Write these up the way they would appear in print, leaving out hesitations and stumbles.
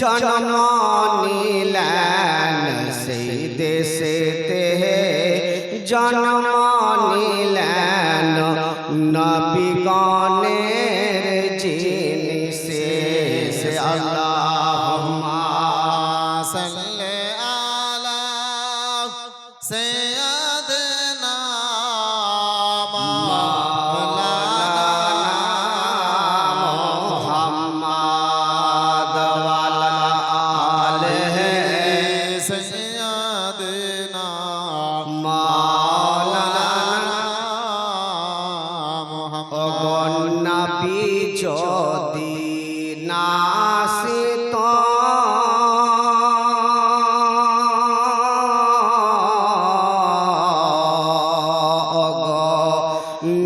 জন্ম নিলেন সেই দেশেতে, জন্ম নিলেন নবীগণের যিনি শেষ। আল্লাহুম্মা সাল্লি আলা সাইয়্যিদিনা মুহাম্মদ ওয়া আলা আলিহি সাইয়্যিদিনা মাওলানা মুহাম্মদ। নবী যদি নাসিত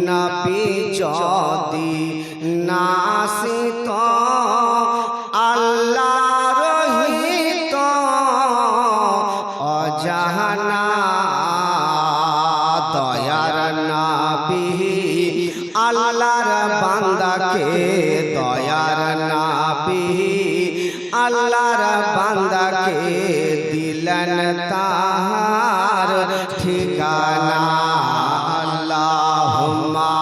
নবী যদি নাসিত আল্লাহ রহিত অজানা দয়ার নবী আল্লাহর বান্দাকে দয়ার নবী আল্লাহর বান্দাকে দিলেন তাহার ঠিকানা। আল্লাহুম্মা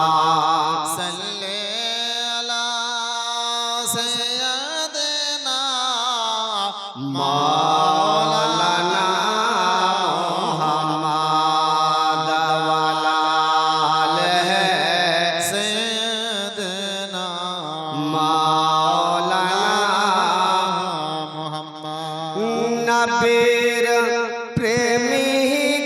সাল্লি আলা সাইয়্যিদিনা মাওলানা মুহাম্মদ ওয়া আলা আলিহি সাইয়্যিদিনা মাওলানা মুহাম্মদ। নবীর প্রেমিকেরা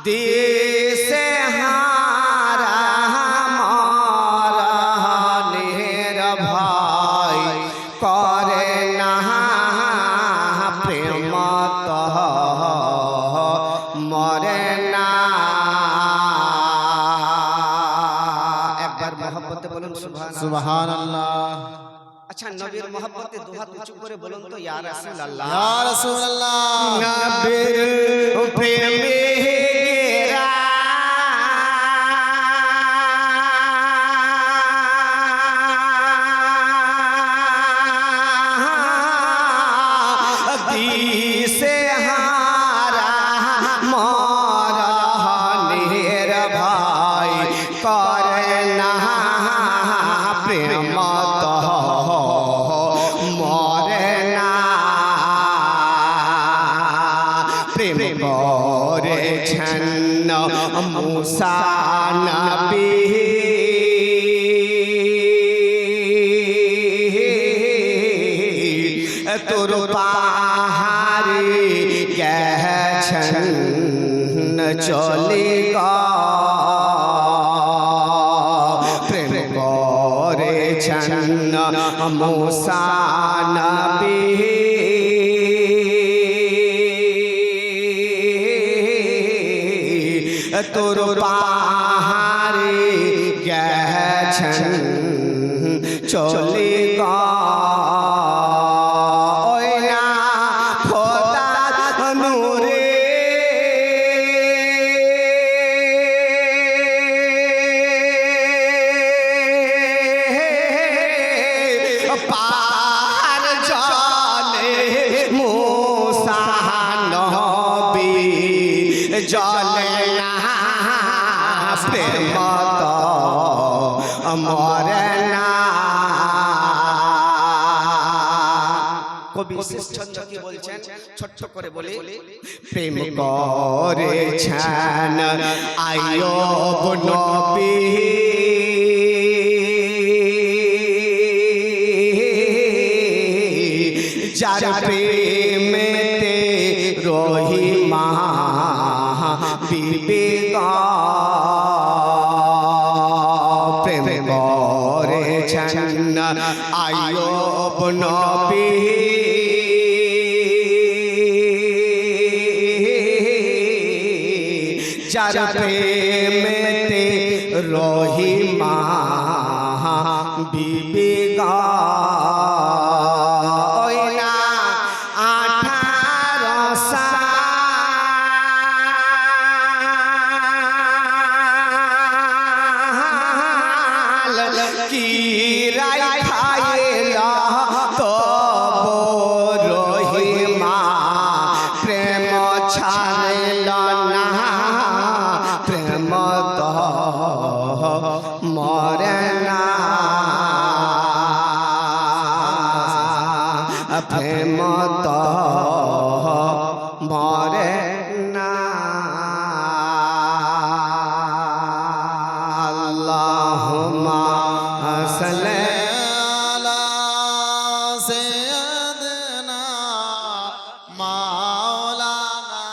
দিশে হারা মরণের ভয় করে না প্রেম তো মরে না। একবার মহব্বতে বলুন সুবহানাল্লাহ। সুবহানাল্লাহ। আচ্ছা, নবীর মহব্বতে দুহাত উঁচু করে বলুন তো ইয়া রাসূলুল্লাহ। ইয়া রাসূলুল্লাহ। নবীর প্রেমিকেরা দিশে হারা মরণের ভয় করে না প্রেম তো মরে না। প্রেম করেছেন মুসা নবী তোর পাহাড়ে গেছেন চলে গা প্রেম করেছেন মুসা নবী তোর পাহাড়ে গেছেন চলে গা পার জলে মুসা নবী জলে না প্রেম তো মরে না। কবি শেষ ছন্দ কি বলছেন ছোট্ট করে বলে, প্রেম করেছেন আইয়ুব নবী যার প্রেমেতে রহিমা বিবেক প্রেম করেছেন আইয়ুব নবী যার প্রেমেতে রহিমা বিবেক কি রাই খাইলা তো রহিমা প্রেম ছাড়ল না প্রেম তো মরে না প্রেম তো মরে না আল্লাহুম্মা সাল্লি আলা সাইয়্যিদিনা মাওলানা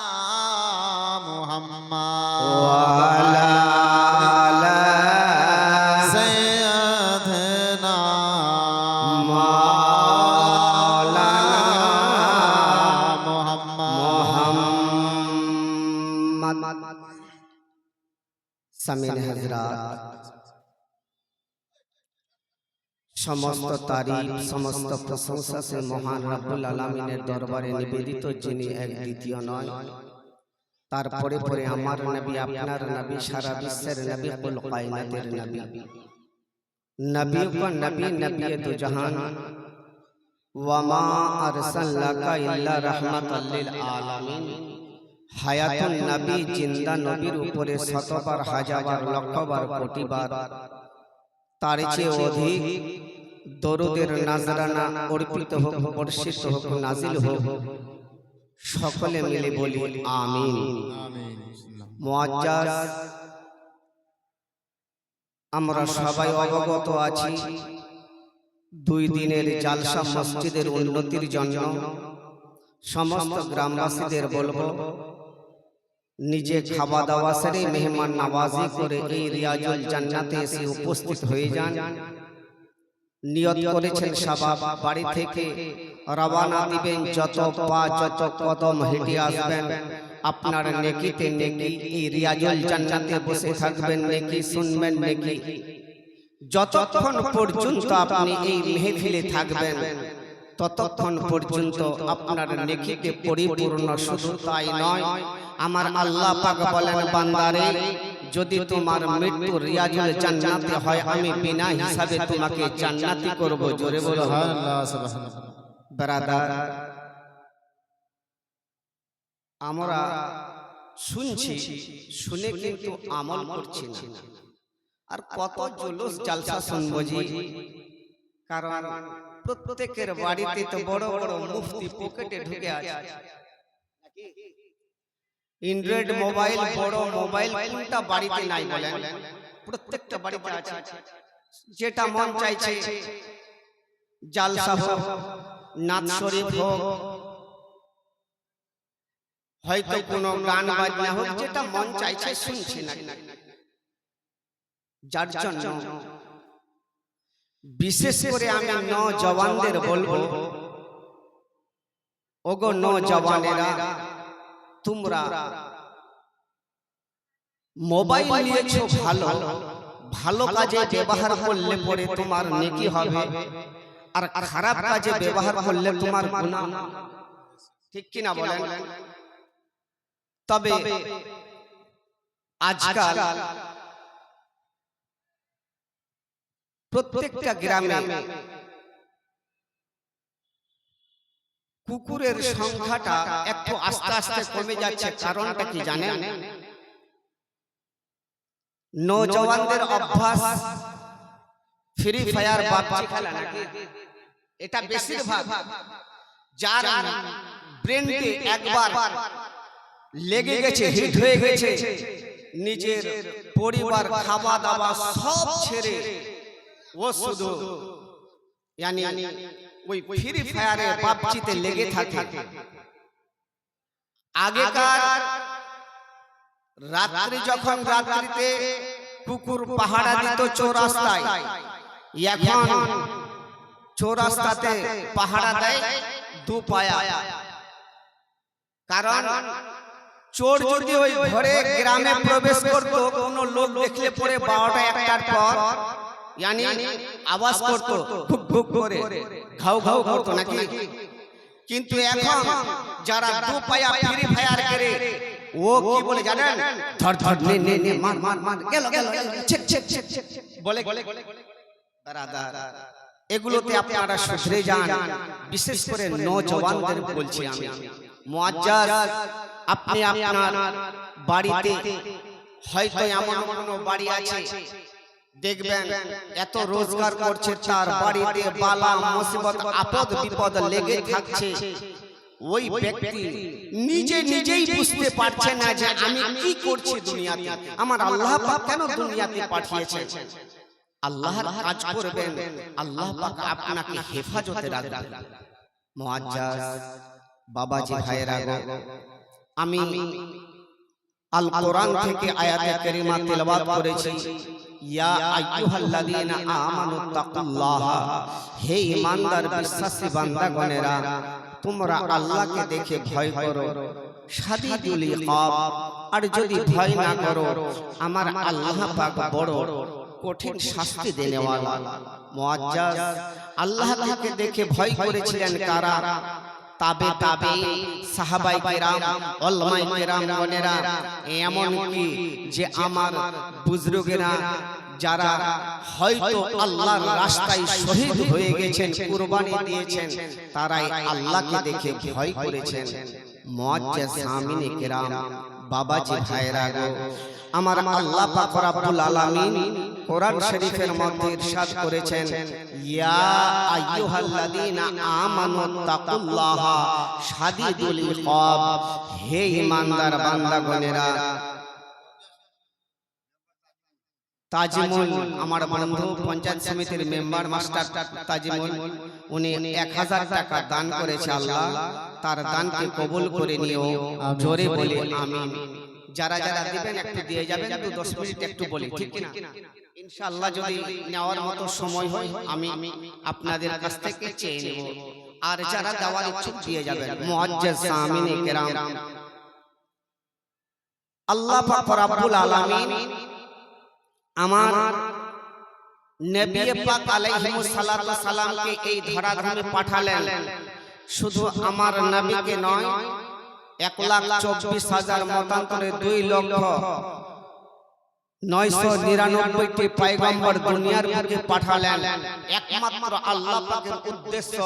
মুহাম্মদ ওয়া আলা সাইয়্যিদিনা মাওলানা মুহাম্মদ সামিন হযরত সমস্ত তারিফ সমস্ত প্রশংসা সে মহান রব্বুল আলামিনের দরবারে নিবেদিত, যিনি এক দ্বিতীয় নয়। তারপরে পরে আমার নবী, আপনার নবী, সারা বিশ্বের নবী, কুল কায়নাতের নবী, নবী কা নবী, নবী দু জাহান, ওয়া মা আরসালনাকা ইল্লা রাহমাতাল লিল আলামিন। হায়াতুন নবী, জিন্দা নবীর উপরে শতবার, হাজারবার, লক্ষবার, কোটিবার তার চেয়ে অধিক দরুদের নাজরানা অর্পিত হোক, বর্ষিত হোক, নাজিল হোক। সকলে মিলে বলি আমিন। মুআজ্জাজ, আমরা সবাই অবগত আছি 2 দিনের জালসা মসজিদের উন্নতির জন্য সমস্ত গ্রামবাসীদের বলবো, নিজে খাওয়া দাওয়া সেরে মেহমান নওয়াজি করে এই রিয়াজুল জান্নাতে এসে উপস্থিত হয়ে যান। নিয়ত করেছেন শাবাব বাড়ি থেকে রওনা দিবেন, যত পা যত কদম হেঁটে আসবেন আপনার নেকিতে নেকি। এই রিয়াজুল জান্নাতে বসে থাকবেন, নেকি শুনবেন, নেকি যতক্ষণ পর্যন্ত আপনি এই মেহফিলে থাকবেন ততক্ষণ পর্যন্ত আপনার নেকিতে পরিপূর্ণ। শুধু তাই নয়, আমার আল্লাহ পাক বলেন, বান্দারে যদি তোমার মৃত্যু রিয়াজুল জান্নাতে হয়, আমি বিনা হিসাবে তোমাকে জান্নাতি করব। জোরে বলো সুবহানাল্লাহ সুবহানাল্লাহ। ব্রাদার, আমরা শুনছি, শুনে কিন্তু আমল করছি না। আর কত জুলুস জালসা শুনবো জি, কারণ প্রত্যেকের বাড়িতে তো বড় বড় মুফতি পকেটে ঢুকে আছে। অ্যান্ড্রয়েড মোবাইল, বড় মোবাইল কোনটা বাড়িতে নাই বলেন? প্রত্যেকটা বাড়িতে আছে। যেটা মন চাইছে, জালসা হোক, নাত শরীফ হোক, হয়তো কোনো গান বাজনা হোক, যেটা মন চাইছে শুনছি না। যার জন্য বিশেষ করে আমি নওজওয়ানদের বলবো, ওগো নওজওয়ানেরা, তোমরা মোবাইল নিয়েছো ভালো, ভালো কাজে ব্যবহার করলে পরে তোমার নেকি হবে, আর খারাপ কাজে ব্যবহার করলে তোমার গুনাহ। ঠিক কি না বলেন? তবে আজকাল প্রত্যেকটা গ্রামে কুকুরের সংখ্যাটা একটু আস্তে আস্তে কমে যাচ্ছে। কারণটা কি জানেন? নওজওয়ানদের অভ্যাস ফ্রি ফায়ার, পাবজি খেলা নাকি? এটা বেশিরভাগ যার ব্রেনে একবার লেগে গেছে, হিট হয়ে গেছে, নিজের পরিবার, খাওয়া দাওয়া সব ছেড়ে ও শুধু ওই ফ্রি ফায়ারে, পাবজিতে লেগে থাকে। আগেকার রাত্রি, যখন রাত্রিতে কুকুর পাহারা দিত চৌরাস্তায়, এখন চৌরাস্তাতে পাহারা দেয় 2 পায়া। কারণ চোর যদি ওই ঘরে গ্রামে প্রবেশ করত, কোনো লোক দেখলে পরে 12টা 1টার পর আওয়াজ করতো, খুব খুব করে ঘাউ ঘাউ করতো নাকি? কিন্তু এখন যারা 2 পায়া ফ্রি ফায়ার করে, ও কি বলে জানেন? ধর ধর, নে নে নে, মার মার মার, গেল গেল, ছেক ছেক ছেক বলে। ব্রাদার, এগুলোতে আপনারা শুধরে যান। বিশেষ করে নওজওয়ানদের বলছি আমি, মুআজ্জাজ, আপনি আপনার বাড়িতে হয়তো এমন কোনো বাড়ি আছে দেখবেন এত রোজগার করছে, তার বাড়িতে বালা মুসিবত আপদ বিপদ লেগে থাকছে। ওই ব্যক্তি নিজেই বুঝতে পারছে না যে আমি কি করছি দুনিয়াতে, আমার আল্লাহ পাক কেন দুনিয়াতে পাঠিয়েছেন। আল্লাহর কাজ করবেন, আল্লাহ পাক আপনাকে হেফাজতে রাখবেন। মুআজ্জাজ বাবাজি ভাইরা, আমি আল কোরআন থেকে আয়াতে কারিমা তেলাওয়াত করেছি, ইয়া আইয়ুহাল্লাযীনা আমানুত্তাকুল্লাহ, হে ঈমানদার বিশ্বাসী বান্দাগণেরা, তোমরা আল্লাহকে দেখে ভয় করো। শাদীদুল ইকাব, আর যদি ভয় না করো আমার আল্লাহ পাক বড় কঠিন শাস্তি দেনেওয়ালা। মুআজ্জাজ আল্লাহকে দেখে ভয় করেছিলেন কারা? তাবে সাহাবায়ে কেরাম, উলামায়ে কেরাম গণেরা, এমন কি যে আমার বুজুর্গেরা যারা হয়তো আল্লাহর রাস্তায় শহীদ হয়ে গেছেন, কুরবানি দিয়েছেন, তারাই আল্লাহকে দেখে ভয় করেছেন। মুআজ্জাজ সামিনে কেরাম, বাবাজি ভাইরা গো, আমার আল্লাহ পাক রব্বুল আলামিন কোরআন শরীফের মধ্যে ইরশাদ করেছেন, ইয়া আইয়ুহাল্লাযীনা আমানুত্তাকুল্লাহ শাদীদুল ইকাব, হে ঈমানদার বান্দাগণেরা। তাজিমুল, আমার বন্ধু পঞ্চায়েত সমিতির মেম্বার মাস্টার তাজিমুল, উনি 1000 টাকা দান করেছে। আল্লাহ তার দানকে কবুল করে নিও, জোরে বলি আমিন। যারা যারা দিবেন একটু দিয়ে যাবেন, 10 মিনিট একটু বলি, ঠিক না? ইনশাআল্লাহ যদি নেওয়ার মতো সময় হয় আমি আপনাদের কাছ থেকে চেয়ে নেব, আর যারা দেওয়ার ইচ্ছুক দিয়ে যাবেন। মুআজ্জাজ সামিনে কেরাম, আল্লাহ পাক রব্বুল আলামিন আমার নবী পাক আলাইহিস সালাতু সালামকে এই ধরাধামে পাঠালেন। শুধু আমার নবীকে নয়, 1,24,000 মতান্তরে 2,09,99টি পয়গম্বর দুনিয়ার বুকে পাঠালেন। একমাত্র আল্লাহ পাকের উদ্দেশ্য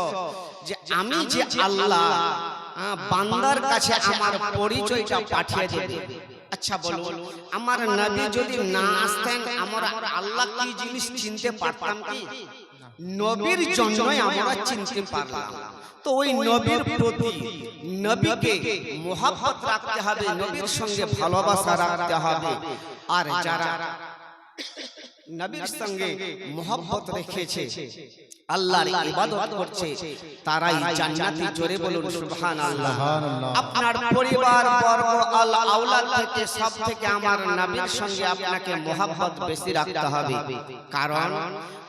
যে আমি যে আল্লাহ, বান্দার কাছে আমার পরিচয়টা পাঠিয়ে দেব। আচ্ছা বলুন, আমার নবী যদি না আসতেন আমরা আল্লাহ কি জিনিস চিনতে পারতাম কি? নবীর জন্যই আমরা চিনতে পারলাম। তো ওই নবীর প্রতি, নবীকে মুহাব্বত রাখতে হবে, নবীর সঙ্গে ভালোবাসা রাখতে হবে। আর যারা নবীর সঙ্গে মুহাব্বত রেখেছে, আল্লাহর ইবাদত করছে, তারাই জান্নাতি। জোরে বলুন সুবহানাল্লাহ। আপনার পরিবার বর্গ আল আওলাদ থেকে সব থেকে আমার নবীর সঙ্গে আপনাকে মুহাব্বত বেশি রাখতে হবে। কারণ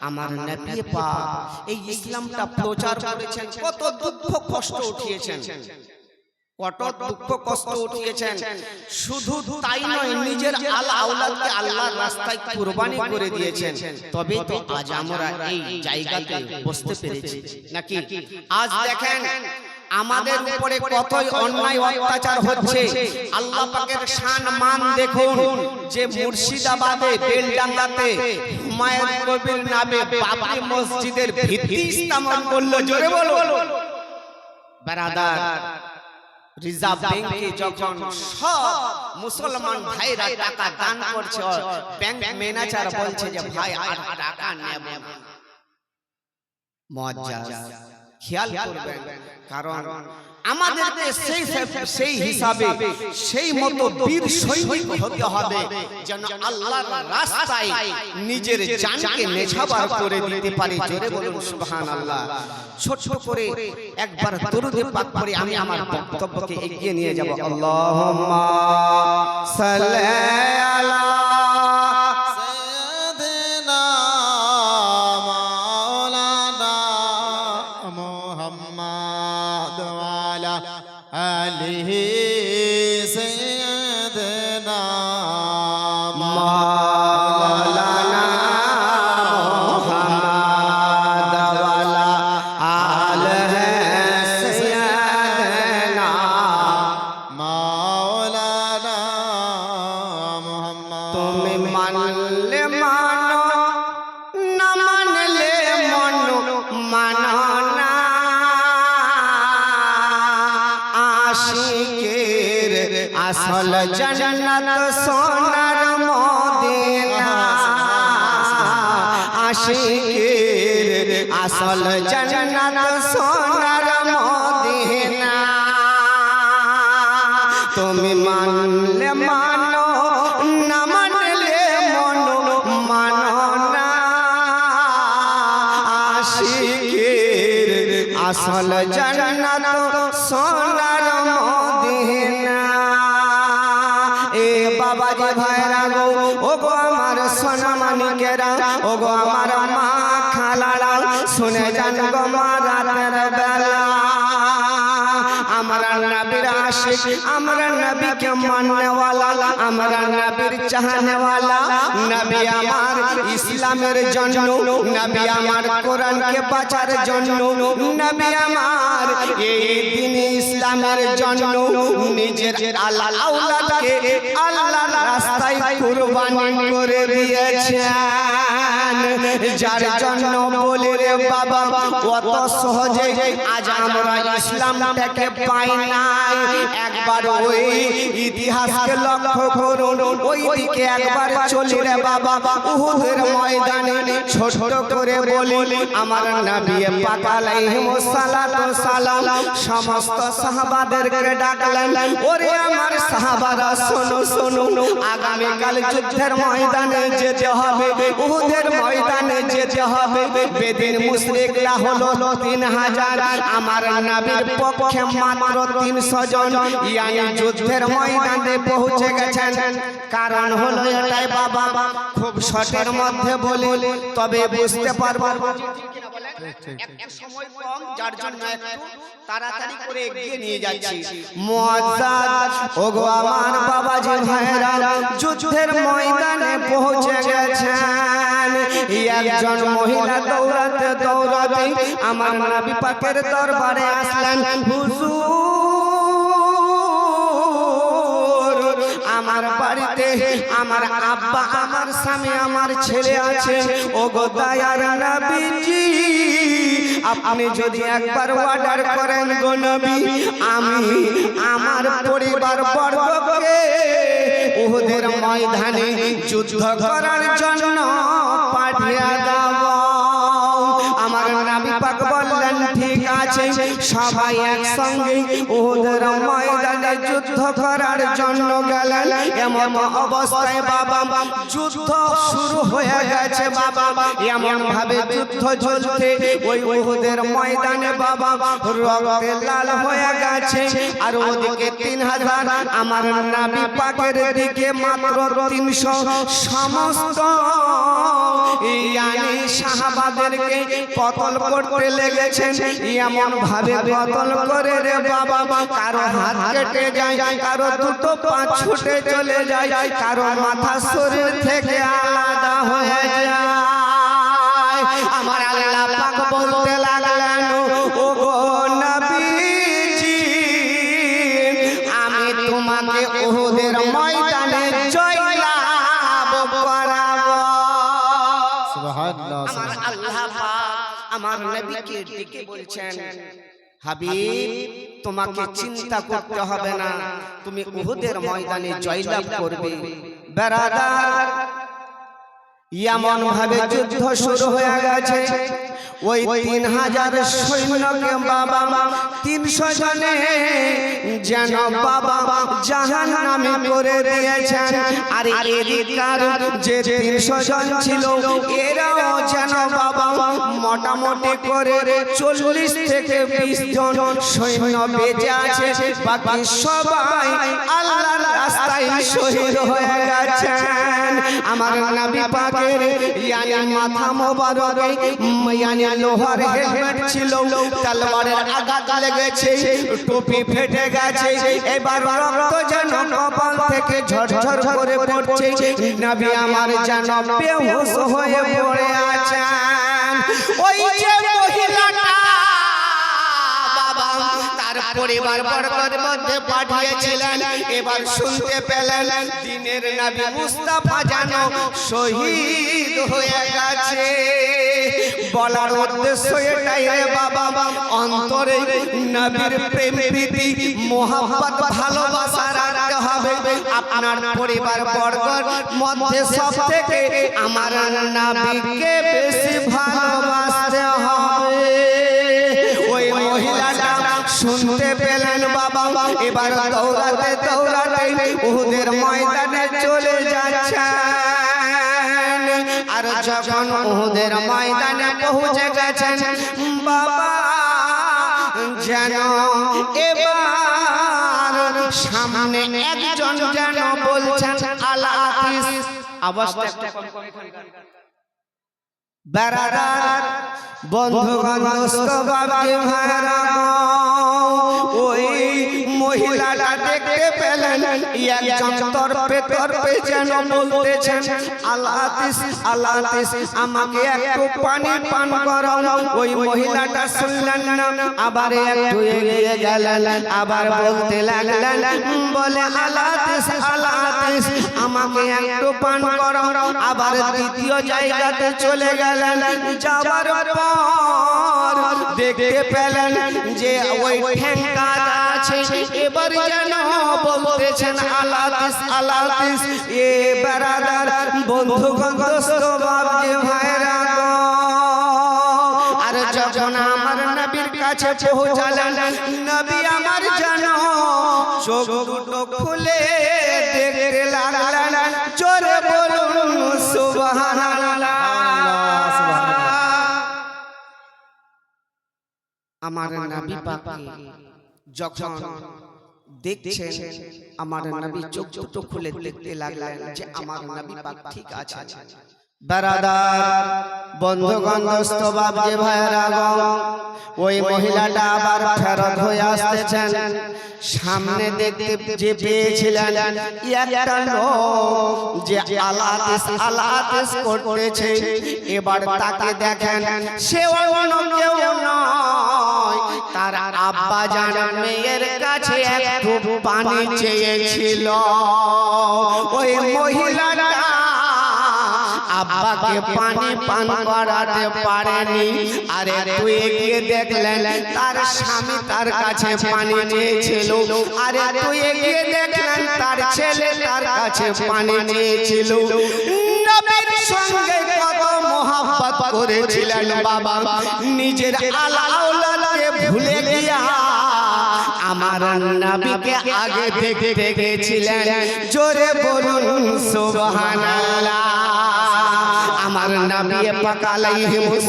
আমার নবী পাক এই ইসলামটা প্রচার করেছেন, কত দুঃখ কষ্ট উঠিয়েছেন, কত দুঃখ কষ্ট উঠিয়েছেন। শুধু তাই নয়, নিজের আল আওলাদকে আল্লাহর রাস্তায় কুরবানি করে দিয়েছেন। তবে তো আজ আমরা এই জায়গাতে বসতে পেরেছি নাকি? আজ দেখেন আমাদের উপরে কতই অন্যায় অত্যাচার হচ্ছে। আল্লাহ পাকের শান মান দেখুন, যে মুর্শিদাবাদে বেলডাঙ্গাতে হুমায়ুন কবির নামে বাবরি মসজিদের ভিত্তি স্থাপন করলো। জোরে বলুন ব্রাদার। রিজার্ভ ব্যাংকে যখন সব মুসলমান ভাইরা টাকা দান করছে, ব্যাংক ম্যানেজার বলছে যে ভাই আর টাকা নেব না। মুআজ্জাজ খেয়াল করবেন, কারণ আমাদেরকে সেই হিসাবে সেই মতো বীর সৈনিক হতে হবে যেন আল্লাহর রাস্তায় নিজের জানকে নেছাবার করে দিতে পারি। জোরে বলুন সুবহানাল্লাহ। ছোট করে একবার দরুদ পাক পড়ে আমি আমার বক্তব্যকে এগিয়ে নিয়ে যাব। আল্লাহুম্মা সাল্লি আলা মানলে মানো, না মানলে জান্নাত সোনার মদিনা আশিকের আসল জান্নাত সোনার মদিনা তুমি মানলে মানো না মানলে মনো মানো না আশিকের আসল জান্নাত সোনার মদিনা এ বাবাজি ভাইরা গো ও গো আমার সোনা মানিকেরা ও গো আমার মা খালারা শুনে যান গো মা রাতের বেলা আমরা নবীর আশিক আমরা নবীকে মাননে वाला আমরা নবীর চাহনে वाला নবী আমার ইসলামের জন্য নবী আমার কোরআনকে বাঁচার জন্য নবী আমার এই দ্বীন ইসলামের জন্য নিজের আওলাদকে আল্লাহর রাস্তায় কুরবানি করে দিয়েছেন যার জন্য বলে রে বাবা কত সহজে আজ আমরা ইসলামটাকে পাই নাই একবার ওই ইতিহাসকে লক্ষ্য করুন ওই দিকে একবার চলে রে বাবা উহুদের ময়দানে ছোট করে বলি আমার নবী পাক আলাইহিস সালাতু সালাম সমস্ত সাহাবাদেরকে ডাকলেন ওরে আমার সাহাবারা শোনো শোনো আগামী কাল যুদ্ধের ময়দানে যেতে হবে উহুদের ময়দানে যেতে হবে বেদিন মুশরিকরা হলো 3000 আমার নবীর পক্ষে মাত্র 300 জন ইয়ানি যুদ্ধের ময়দানে পৌঁছে গেছেন কারণ হলো এটাই বাবা খুব শর্টের মধ্যে বলি তবে বুঝতে পারবো একটু সময় কম যার জন্য একটু তাড়াতাড়ি করে এগিয়ে নিয়ে যাচ্ছি মুআজ্জাজ ওগো আমার বাবাজি ভাইরা যুদ্ধের ময়দানে পৌঁছে গেছেন একজন মহিলা দৌড়াতে দৌড়াতে আমার নবী পাকের দরবারে আসলেন হুজুর আমার বাড়িতে আমার আব্বা আমার স্বামী আমার ছেলে আছে ওগো দয়ার নবীজি আপনি যদি একবার অর্ডার করেন গো নবী আমি আমার পরিবার বর্গকে উহুদের ময়দানে যুদ্ধ করার জন্য পাঠিয়ে দাও আমার নবী পাক বললেন ঠিক আছে সবাই একসঙ্গে উহুদের ময়দানে যুদ্ধ করার জন্য গেলেন এমন অবস্থায় বাবা যুদ্ধ শুরু হয়ে গেছে বাবা এমন ভাবে যুদ্ধ চলছে ওই উহুদের ময়দানে বাবা রক্তে লাল হয়ে গেছে আর ওদিকে 3000 আমার নবী পাকের দিকে মাত্র 300 সমস্ত ইয়ানি সাহাবাদেরকে কতল করতে লেগেছেন এমন ভাবে কতল করে রে বাবা কারো হাত কেটে যায় কারো দুটো পা ছুটে চলে যায় কারো মাথা শরীর থেকে আলাদা হয়ে যায় আমার আল্লাহ পাক বলতে লাগলেন ও গো নবীজি আমি তোমাকে উহুদের ময়দানে জয়লাভ করাবো সুবহানাল্লাহ আমার আল্লাহ পাক আমার নবীকে ডেকে বলছেন হাবিব তোমাকে চিন্তা করতে হবে না তুমি উহুদের ময়দানে জয়লাভ করবে বেরাদার এমন ভাবে যুদ্ধ শুরু হয়ে গেছে ওই 3000 সৈন্যকে বাবা 300 জনে যেন বাবা জাহান্নামে করে দিয়েছেন আর এদিকার যে 300 জন ছিল এরাও যেন বাবা মোটামুটি করে 40 থেকে 20 জন সৈন্য বেঁচে আছে বাকি সবাই আল্লাহর রাস্তায় শহীদ হয়ে গেছেন আমার নবী পাকের ইয়ানি মাথা মোবারকে ইয়ানি লোহার হেলমেট ছিল তলোয়ারের আঘাত লেগেছে টুপি ফেটে গেছে এবার রক্ত যেন কপাল থেকে ঝরঝর করে পড়ছে নবী আমার যেন বেহুশ হয়ে পড়ে আছেন ওই যে মহিলাটা বাবা তার পরিবার বর্গের মধ্যে পাঠিয়েছিলেন এবার শুনতে পেলেন দ্বীনের নবী মুস্তাফা যেন শহীদ হয়ে গেছে বলার উদ্দেশ্য এটাই রে বাবা অন্তরে নবীর প্রেম প্রীতি মোহাব্বত ভালোবাসা রাখতে হবে হবে আপনার পরিবার বর্গের মধ্যে সবথেকে আমার নবীকে বেশি ভালোবাসতে হবে। ওই মহিলাটা শুনতে পেলেন বাবা, এবার দৌড়াতে দৌড়াতে উহুদের ময়দানে চলে যাচ্ছেন। আর যখন উহুদের ময়দানে পৌঁছে গেছেন বাবা, যেন এবার সামনে একজন যেন বলছেন আলাতিস, আওয়াজটা একটু কম করে বেরাদার বন্ধুগণ দোস্ত বাবাজি ভাইরা, ওই মহিলাটা দেখতে পেলেন একজন তরপে তরপে যেন বলতেছেন আলাতিস আলাতিস, আমাকে একটু পানি পান করাও। ওই মহিলাটা শুনলেন না, আবার একটু এগিয়ে গেলেন, আবার বলতে লাগলেন, বলে আলাতিস আলাতিস, আমাকে একটু পান করাও। আবার দ্বিতীয় জায়গাতে চলে গেলেন, যাবার পর দেখতে পেলেন যে ওই ঠ্যাঙ্গাটা আছে, এবার যেন বলতেছেন আলাতিস আলাতিস। এ বেরাদার বন্ধুগণ দোস্ত বাবাজি ভাইরা, আর যখন আমার নবীর কাছে পৌঁছালেন, নবী আমার যেন চোখ দুটো খুলে দেখতে লাগলেন। জোরে বলুন সুবহানাল্লাহ। আমার নবী পাককে যখন দেখছেন, আমার নবী চোখ দুটো খুলে দেখতে লাগলেন যে আমার নবী পাক ঠিক আছে। বেরাদার বন্ধুগণ দোস্ত বাবাজি ভাইরা, ওই মহিলাটা আবার ফেরত হয়ে আসতেছেন। সামনে দেখতে যে পেয়েছিলেন একটা লোক যে আলাতিস আলাতিস করতেছে, এবার তাকে দেখেন সে অন্য কেউ নয়, তার আব্বা জান মেয়ের কাছে একটু পানি চেয়েছিল। ওই মহিলাটা আব্বাকে পানি পান করাতে পারেনি, আর একটু এগিয়ে দেখলেন তার স্বামী তার কাছে পানি চেয়েছিল, আর একটু এগিয়ে দেখলেন তার ছেলে তার কাছে পানি চেয়েছিল। নবীর সঙ্গে কত মহব্বত করেছিলেন বাবা, নিজের আলাউলাদকে ভুলে গিয়া আমার নবীকে আগে দেখতে গেছিলেন। জোরে বলুন সুবহানাল্লাহ। আমার নবী পাক আলাইহিস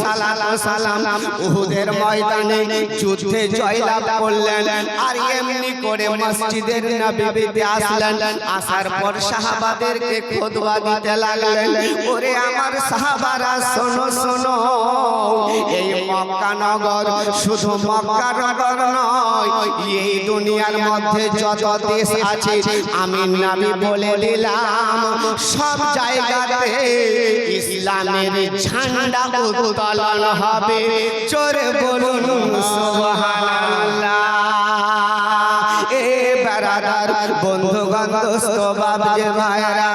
সালাম উহুদের ময়দানে যুদ্ধে জয়লাভ করলেন, আর এমনি করে মসজিদের নববীতে আসলেন। আসার পর সাহাবাদেরকে খুতবা দিতে লাগলেন, ওরে আমার সাহাবারা শোনো শোনো, এই মক্কা নগর শুধু মক্কা নগর নয়, এই দুনিয়ার মধ্যে যত দেশ আছে আমি নবী বলে দিলাম, সব জায়গাতে ইসলামের ঝান্ডা উত্তোলন হবে। জোরে বলুন সুবহানাল্লাহ। এ বেরাদার বন্ধুগণ দোস্ত বাবাজি ভাইরা,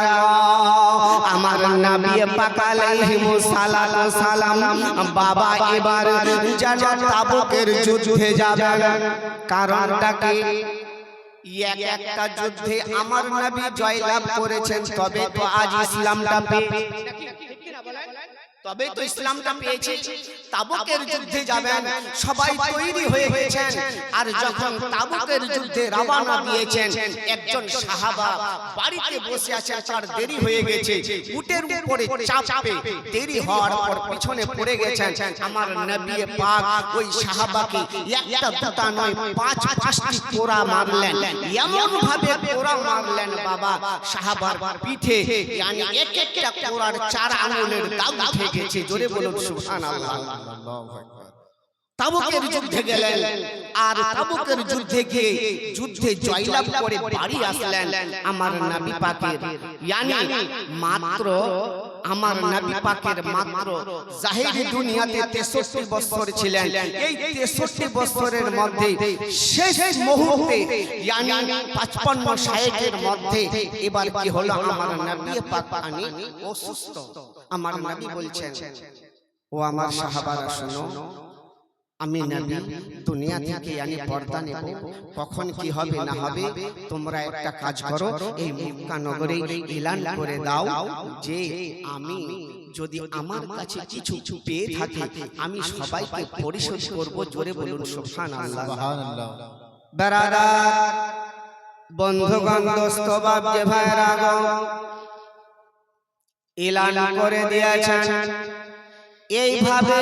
আমার নবী পাক আলাইহিস সালাম বাবা এবার যেন তাবুকের যুদ্ধে যাবেন। কারণটা কি? একটা যুদ্ধে আমার নবী জয়লাভ করেছেন, তবে তো আজ ইসলামটা তবে তো ইসলামটা পেয়েছে। তাবুকের যুদ্ধে যাবেন, সবাই তৈরি হয়ে গেছেন। আর যখন তাবুকের যুদ্ধে রওনা দিয়েছেন, একজন সাহাবা বাড়িতে বসে আছে, তার দেরি হয়ে গেছে, উটের উপরে চাপে দেরি হওয়ার পর পিছনে পড়ে গেছেন। আমার নবী পাক ওই সাহাবাকে একটা দুটা নয় 5-5টি কোড়া মারলেন, এমন ভাবে কোড়া মারলেন বাবা, সাহাবার পিঠে yani এক একটা কোড়ার 4 আঙ্গুলের দাগ উঠে গেছে। জোরে বলুন সুবহানাল্লাহ। তাবুকের যুদ্ধে গেলেন, আর তাবুকের যুদ্ধে গিয়ে যুদ্ধে জয়লাভ করে বাড়ি আসলেন। আমার নবী পাকের yani মাত্র আমার নবী পাকের মাত্র জাহিরি দুনিয়াতে 63 বছর ছিলেন। এই 63 বছরের মধ্যে শেষ মুহূর্তে yani 55-60 মধ্যে এবার কি হলো, আমার নবী পাক আনি অসুস্থ। আমার নবী বলছেন, ও আমার সাহাবারা শোনো, আমি নবী দুনিয়া থেকে আমি পর্দা নেব, কখন কি হবে না হবে তোমরা একটা কাজ করো, এই মক্কা নগরে এলান করে দাও যে আমি যদি আমার কাছে কিছু পেয়ে থাকি আমি সবাইকে পরিশোধ করব। জোরে বলুন সুবহানাল্লাহ। সুবহানাল্লাহ। বেরাদার বন্ধুগণ দোস্ত বাপ যে ভাইরা গো, এলান করে দিয়েছেন, এইভাবে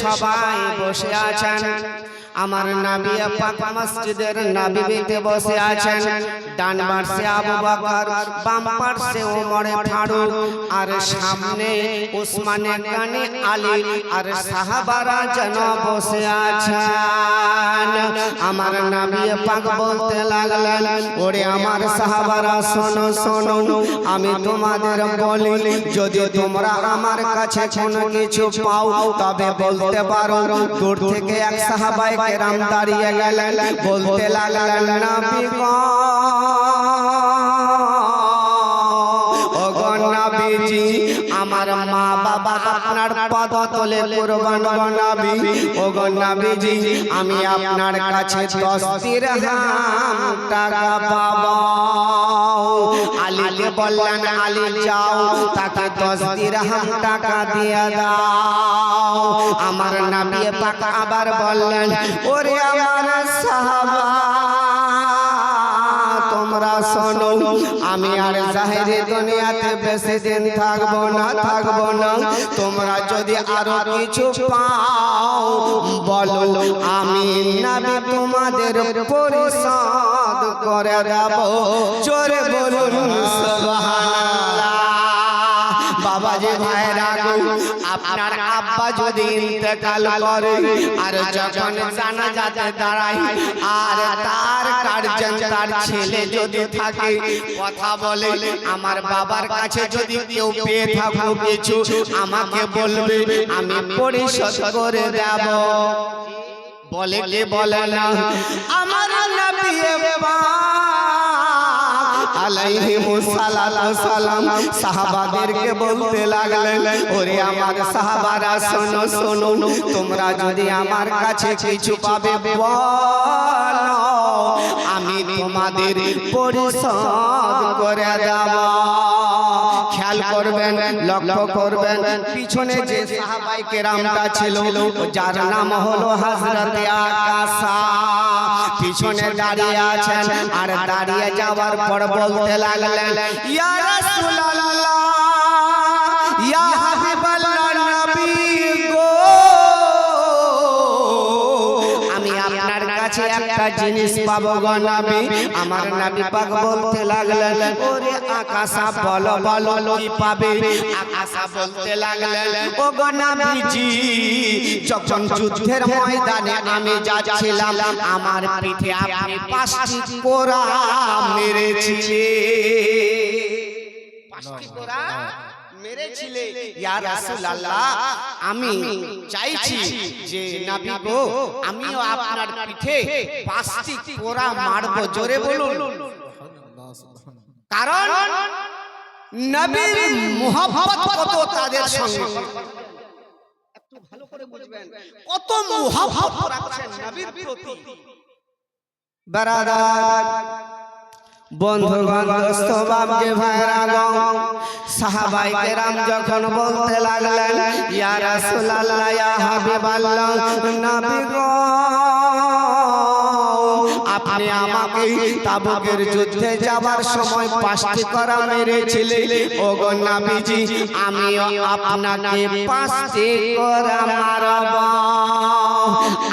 সবাই বসে আছেন। আমার নবী পাক মসজিদের নববীতে বসে আছেন। ডান পাশে আবু বকর, বাম পাশে ওমর ফারুক, আর সামনে উসমানে গনি আলী আর সাহাবারা যেন বসে আছেন। আমার নবী পাক বলতে লাগলেন, ওরে আমার সাহাবারা শোনো শোনো, আমি তোমাদের বলি যদি তোমরা আমার কাছে কোনো কিছু পাও তবে বলতে পারো। দূর থেকে এক সাহাবায়ে কেরাম দাঁড়িয়ে গেলেন, বলতে লাগলেন, নবী গো, ও গো নবীজি, আমার মা বাবা আপনার পদতলে কুরবান গো নবী। ও গো নবীজি, আমি আপনার কাছে 10 দিরহাম টাকা পাবো। আলীকে বললেন, আলী যাও তাকে 10 দিরহাম টাকা দিয়ে দাও। আমার নবী পাক আবার বললেন, ওরে আমার সাহাবা তোমরা শোনো, আমি আর জাহেরি দুনিয়াতে বেশি দিন থাকবো না। তোমরা যদি আরো কিছু পাও বলো, আমি নবী তোমাদের পরিশোধ করে দেব। জোরে বলুন সুবহানাল্লাহ। বাবাজি ভাইরা গো, আপনার আব্বা যদি ইন্তেকাল করে আর যখন জানাজাতে দাঁড়ায় আর তার গার্জিয়ান তার ছেলে যদি থাকে কথা বলে, আমার বাবার কাছে যদি কেউ পেয়ে থাকো কিছু আমাকে বলবে, আমি পরিশোধ করে দেব। বলে কে বলে না? আমার নবী আলাইহিমুস সালাতু সালাম সাহাবাদেরকে বলতে লাগলেন, ওরে আমার সাহাবারা শোনো শোনো, তোমরা যদি আমার কাছে কিছু পাবে বলো, আমি তোমাদের পরিশোধ করে দেব। খেয়াল করবেন, লক্ষ্য করবেন, পিছনে যে সাহাবায়ে কেরামটা ছিল যার নাম হলো হযরতে আকাশা, পিছনে দাঁড়িয়ে আছেন। আর দাঁড়িয়ে যাওয়ার পর বলতে লাগলেন, ইয়া রাসূলুল্লাহ, ইয়া হাবিবাল্লাহ নবী গো, আমি আপনার কাছে একটা জিনিস পাবো গো নবী। আমার নবী পাক বলতে লাগলেন, ওরে আকাশা বলো বলো কি পাবে? আকাশা বলতে লাগলেন, ও গো নবীজি, যখন যুদ্ধের ময়দানে আমি যাচ্ছিলাম আমার পিঠে আপনি 5টি কোরা মেরেছিলেন। 5টি কোরা মেরেছিলে। ইয়া রাসূলুল্লাহ, আমি চাইছি যে নবী গো, আমিও আপনার পিঠে 5টি কোরা মারব। জোরে বলুন। কারণ নবীর মুহাব্বত কত তাদের সঙ্গে, একটু ভালো করে বুঝবেন, কত মুহাব্বত রাখছেন নবীর প্রতি। বারাদার বন্ধুগণ দোস্ত বাপ যে ভাইরা গো, সাহাবায়ে কেরাম যখন বলতে লাগলেন, ইয়া রাসূলুল্লাহ, ইয়া হাবিবাল্লাহ নবী গো, আপনি আমাকে তাবুকের যুদ্ধে যাবার সময় 5টি কোরা মেরেছিলেন। ও গো নবীজি, আমিও আপনাকে 5টি কোরা মারব।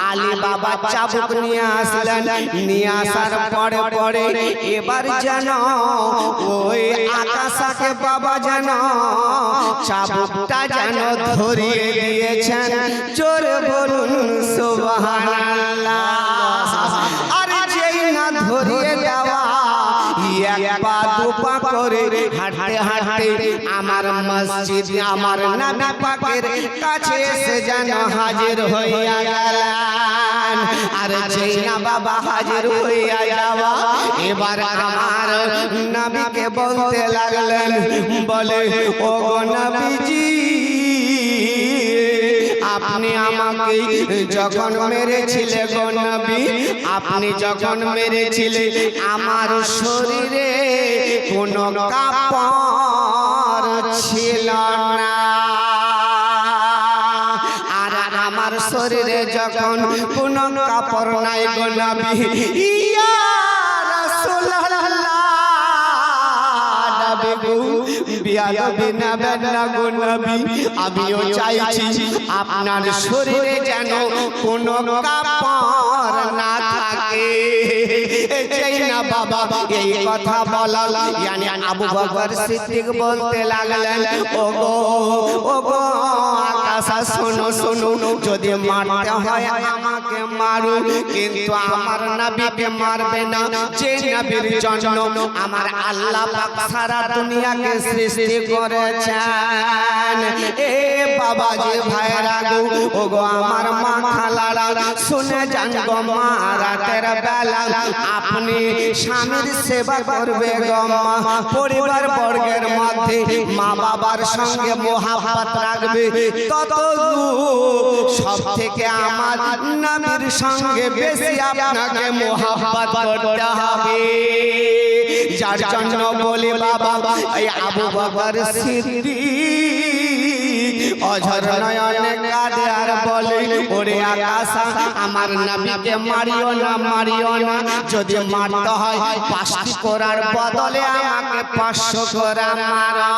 আলী বাবা চাবুক নিয়ে আসলেন, নিয়ে আসার পরে পরে এবার যেন ওই আকাশাকে বাবা যেন চাবুকটা যেন ধরিয়ে দিয়েছেন। জোরে বলুন সুবহানাল্লাহ। আরে যেই না ধরিয়ে দেওয়া, এক পা দু পা করে হাঁটতে হাঁটতে আমার মসজিদ আমার নবী পাকের কাছে এসে যেন হাজির হইয়া গেলেন। আর যেই না বাবা হাজির হইয়া যাওয়া, এবার আমার নবীকে বলতে লাগলেন, বলে, ও গো নবীজি, আপনি আমাকে যখন মেরেছিলে গো নবী, আপনি যখন মেরেছিলে আমার শরীরে কোনো কাপড় ছিল না, আর আমার শরীরে যখন কোনো কাপড় নাই গো নবী, ইয়া রাসূলুল্লাহ আমিও চাইছি আপনার শরীরে যেন কোনো কাপড় না থাকে। যেই না বাবা এই কথা বলা, ইয়ানি আবু বকর সিদ্দিক বলতে লাগলেন, ওগো ওগো আকাশা শোনো শোনো, যদি মারতে হয় আমাকে মারুন, কিন্তু আমার নবীকে মারবে না, যে নবীর জন্য আমার আল্লাহ পাক সারা দুনিয়াকে সৃষ্টি করেছেন। এ বাবা যে ভাইরা গো, ওগো আমার মা খালারা, শুনে যান গো মা, রাতের বেলা আপনি স্বামীর সেবা করবে গো মা, পরিবার বর্গের মধ্যে মা বাবার সঙ্গে মোহাব্বত রাখবে, তত সব থেকে আমার নবীর সঙ্গে বেশি আপনাকে মোহাব্বত করতে হবে। যার জন্য বলি বাবা এই আবু বকর সিদ্দিক অঝর নয়নে কাঁদে আর বলে, ওরে আকাশা আমার নবীকে মারিও না, মারিও না, যদি মারতে হয় 5টি করার বদলে আমাকে 500 করা মারো।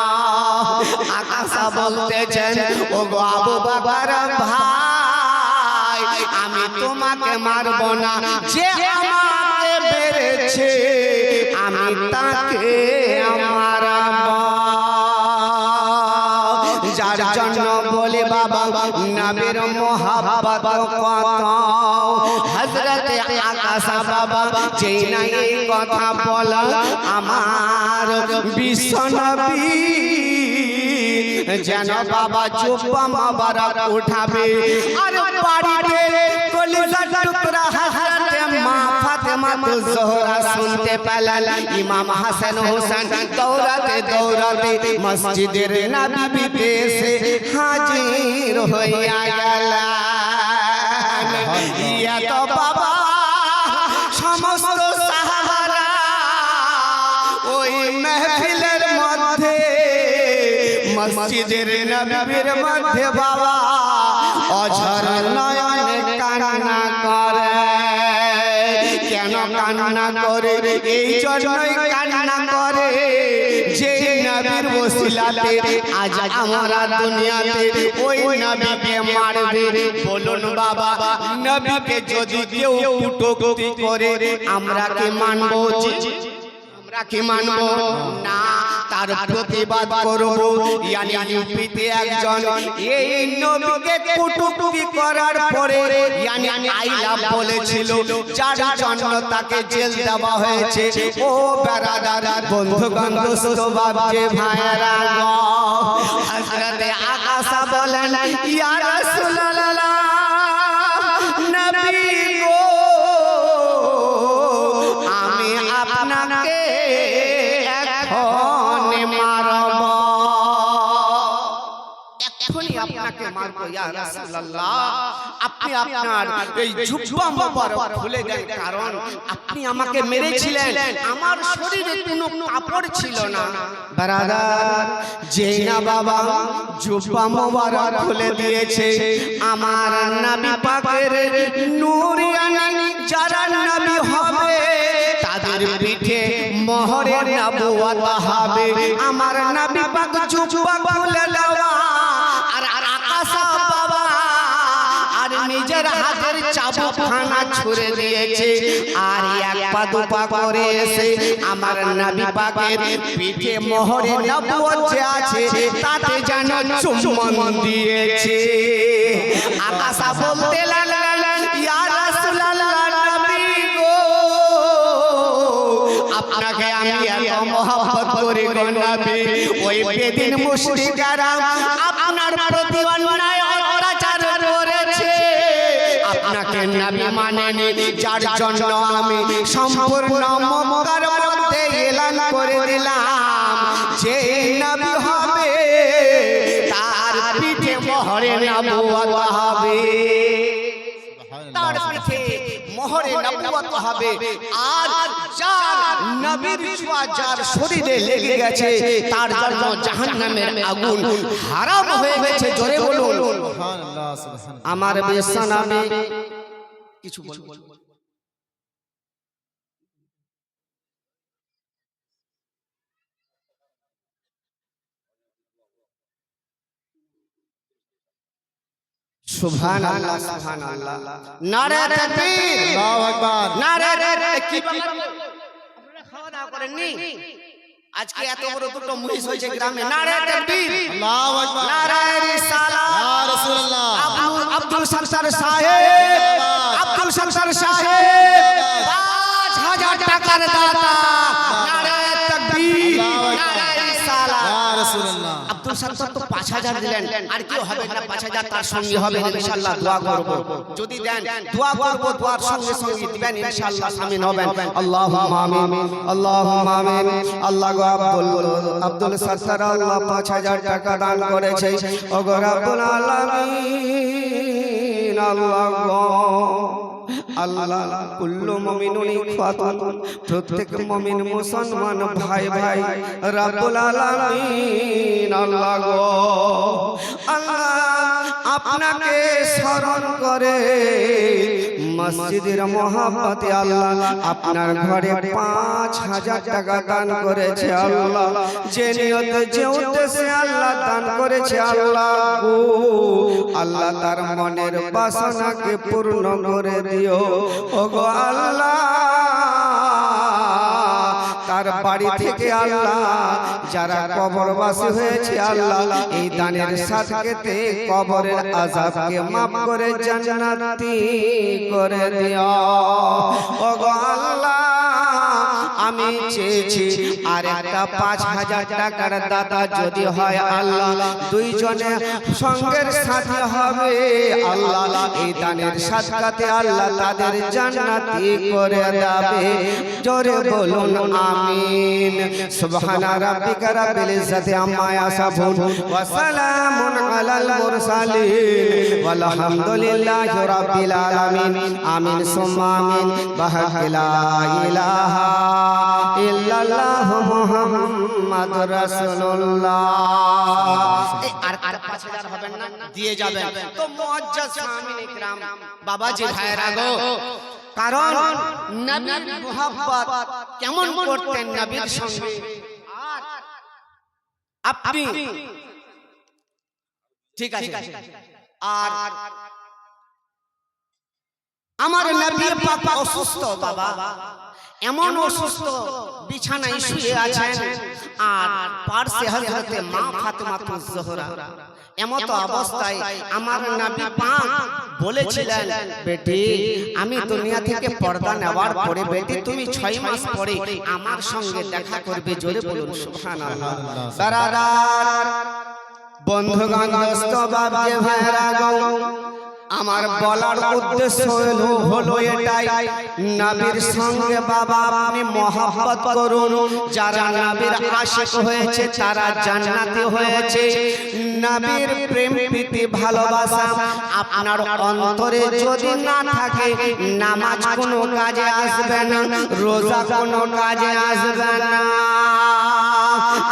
আকাশা বলতেছেন, ওগো আবু বকর ভাই, আমি তোমাকে মারব না, যে আমাকে মেরেছে আমি তাকে মারব। যার জন্য বলে বাবা নবীর মোহাব্বত কত, হযরতে আকাশা বাবা যেই না এই কথা বলা, আমার বিশ্ব নবী যেন বাবা জুব্বা মোবারক উঠাবে, আর বাড়িতে কলিজার টুকরা হযরতে মা ফাতেমা জোহরা শুনতে পেলেন, ইমাম হাসান হোসেন দৌড়াতে দৌড়াতে মসজিদের নববীতে এসে হাজির হইয়া গেলেন। ইয়া তো বাবা সমস্ত সাহাবারা ওই মাহফিলের মধ্যে, মসজিদের নববীর মধ্যে বাবা অঝর নয়নে কান্না করে। কেন কান্না করে? এই জন্যই কান্না করে যে নবীর ওসিলাতে আজ আমরা দুনিয়াতে ওই নবীকে মারবে। বলুন বাবা, নবীকে যদি কেউ কটূক্তি করে আমরা কি মানব? আমরা কি মানব না? তার প্রতিবাদ করব। ইয়ানি ইউপিতে একজন এই নবীকে কটূক্তি করার পরে ইয়ানি আই লাভ বলেছিল, যার জন্য তাকে জেল দেওয়া হয়েছে। ও বেরাদার বন্ধুগণ দোস্ত বাপজি ভাইরা গো, হযরতে আকাশা বলেন, ইয়া রাসূলুল্লাহ নবী গো, আমি আপনাকে আপনাকে মারবো ইয়া রাসূলুল্লাহ। আপনি আপনার এই জুব্বা মোবারক খুলে দেন, কারণ আপনি আমাকে মেরেছিলেন, আমার শরীরে কোনো কাপড় ছিল না। ব্রাদার, যে না বাবা জুব্বা মোবারক খুলে দিয়েছে, আমার নবী পাকের নূরিয়ানি যারা নবী হবে তাদের পিঠে মোহরে নবুয়ত হবে। আমার নবী পাক জুব্বা খুলে দেওয়া, আর আকাশা বাবা আর নিজের হাতের চাবুকখানা ছুঁড়ে দিয়েছে, আর এক পা দুপা করে এসে আমার নবী পাকের পিঠে মোহরে নবুয়ত যে আছে তাতে যেন চুম্বন দিয়েছে। আকাশা বলতে লাগলেন, ইয়া রাসূলুল্লাহ নবী গো, আপনাকে আমি এত মহব্বত করি গো নবী, ওই বেদিন মুশরিকরা আপনার প্রতি অন্যায় অত্যাচার করেছে, আপনাকে নবী মানেনি, যার জন্য আমি সম্পূর্ণ মক্কার মধ্যে এলান করে দিলাম যে নবী হবে তার পিঠে পিঠে মোহরে নবুয়ত হবে, তার পিঠে মোহরে নবুয়ত হবে। আর যার নবীর ছোঁয়া যার শরীরে লেগে গেছে তার জন্য জাহান্নামের আগুন হারাম হয়ে গেছে। জোরে বলুন সুবহানাল্লাহ, সুবহানাল্লাহ। আমার বিশ্বনবী কিছু বলবো। সুবহানাল্লাহ, সুবহানাল্লাহ, নারে তাকবীর, আল্লাহু আকবার। নারে কি আপনারা খাওয়া দাওয়া করেননি? আজকে এত বড় দুটো মহিষ হয়েছে গ্রামে। নারে তাকবীর, আল্লাহু আকবার। নারে রিসালাত, ইয়া রাসূলুল্লাহ। আব্দুল সত্তার সাহেব, আব্দুল সত্তার সাহেব 5000 টাকার দাতা। নারে তাকবীর, নারে রিসালাত। ইয়া রাসূলুল্লাহ। আব্দুল সত্তার তো 5000 দিলেন, আর কি হবে না 5000 তার সঙ্গে হবে ইনশাআল্লাহ। দোয়া করব, যদি দেন দোয়া করব, দোয়ার সঙ্গে সঙ্গে দিবেন ইনশাআল্লাহ, আমিন হবেন। আল্লাহুম্মা আমিন, আল্লাহুম্মা আমিন। আল্লাহ গো আব্দুল সত্তার আল্লাহ 5000 টাকা দান করেছে। ওগো রব্বুল আলামিন, আল্লাহ গো আল্লাহ কুল্লু মুমিনুন ইখওয়াতুন, প্রত্যেক মুমিন মুসলমান ভাই ভাই রব্বুল আলামিন। আল্লাহ গো আল্লাহ আপনাকে স্মরণ করে মসজিদের মহব্বতে আল্লাহ আপনার ঘরে 5000 টাকা দান করেছে। আল্লাহ যে নিয়তে যে উদ্দেশ্যে আল্লাহ দান করেছে আল্লাহ গো আল্লাহ তার মনের বাসনাকে পূর্ণ করে দিও। ওগো আল্লাহ তার বাড়ি থেকে আল্লাহ যারা কবরবাসী হয়েছে আল্লাহ এই দানের সাদকাতে কবরের আযাবকে maaf করে জান্নাতি করে দিও। ওগো আল্লাহ আমি চেয়েছি আর একটা 5000 টাকার দাতা যদি হয় আল্লাহ দুইজনে সঙ্গের সাথে হবে আল্লাহ এই দানের সাদকাতে আল্লাহ তাদের জান্নাতি করে দেবে। জোরে বলুন আমিন। সুবহানা রাব্বিকা রাব্বিল ইজ্জাতি আম্মা ইয়াসিফুন ওয়া সালামুন আলাল মুরসালিন ওয়াল হামদুলিল্লাহি রাব্বিল আলামিন। আমিন সুম্মা আমিন। বাহাক লা ইলাহা ইল্লাল্লাহু মুহাম্মাদুর রাসূলুল্লাহ। আর 5000 হবেন না দিয়ে যাবেন তো মুআজ্জাজ সামিন ইকরাম বাবাজি ভাইরা গো, কারণ নবীর মুহাব্বত কেমন করতেন নবীর সঙ্গে। আর আপনি ঠিক আছে আর আমার নবী পাক অসুস্থ বাবা, এমন অসুস্থ বিছানায় শুয়ে আছেন আর পার্শ্বে হযরতে মা ফাতেমাতুজ জোহরা। এমত অবস্থায় আমার নবী পাক বলেছিলেন বেটি আমি দুনিয়া থেকে পর্দা নেওয়ার পরে বেটি তুমি 6 মাস পরে আমার সঙ্গে দেখা করবে। জোরে বলুন সুবহানাল্লাহ। দারাদার বন্ধুগণ দোস্ত বাবা ভাইরা গো, আমার বলার উদ্দেশ্য হলো এটাই নবীর সঙ্গে বাবা আপনি মহব্বত করুন। যারা নবীর আশিক হয়েছে তারা জান্নাতি হয়েছে। নবীর প্রেম প্রীতি ভালোবাসা আপনার অন্তরে যদি না থাকে নামাজ কোনো কাজে আসবে না, রোজা কোনো কাজে আসবে না।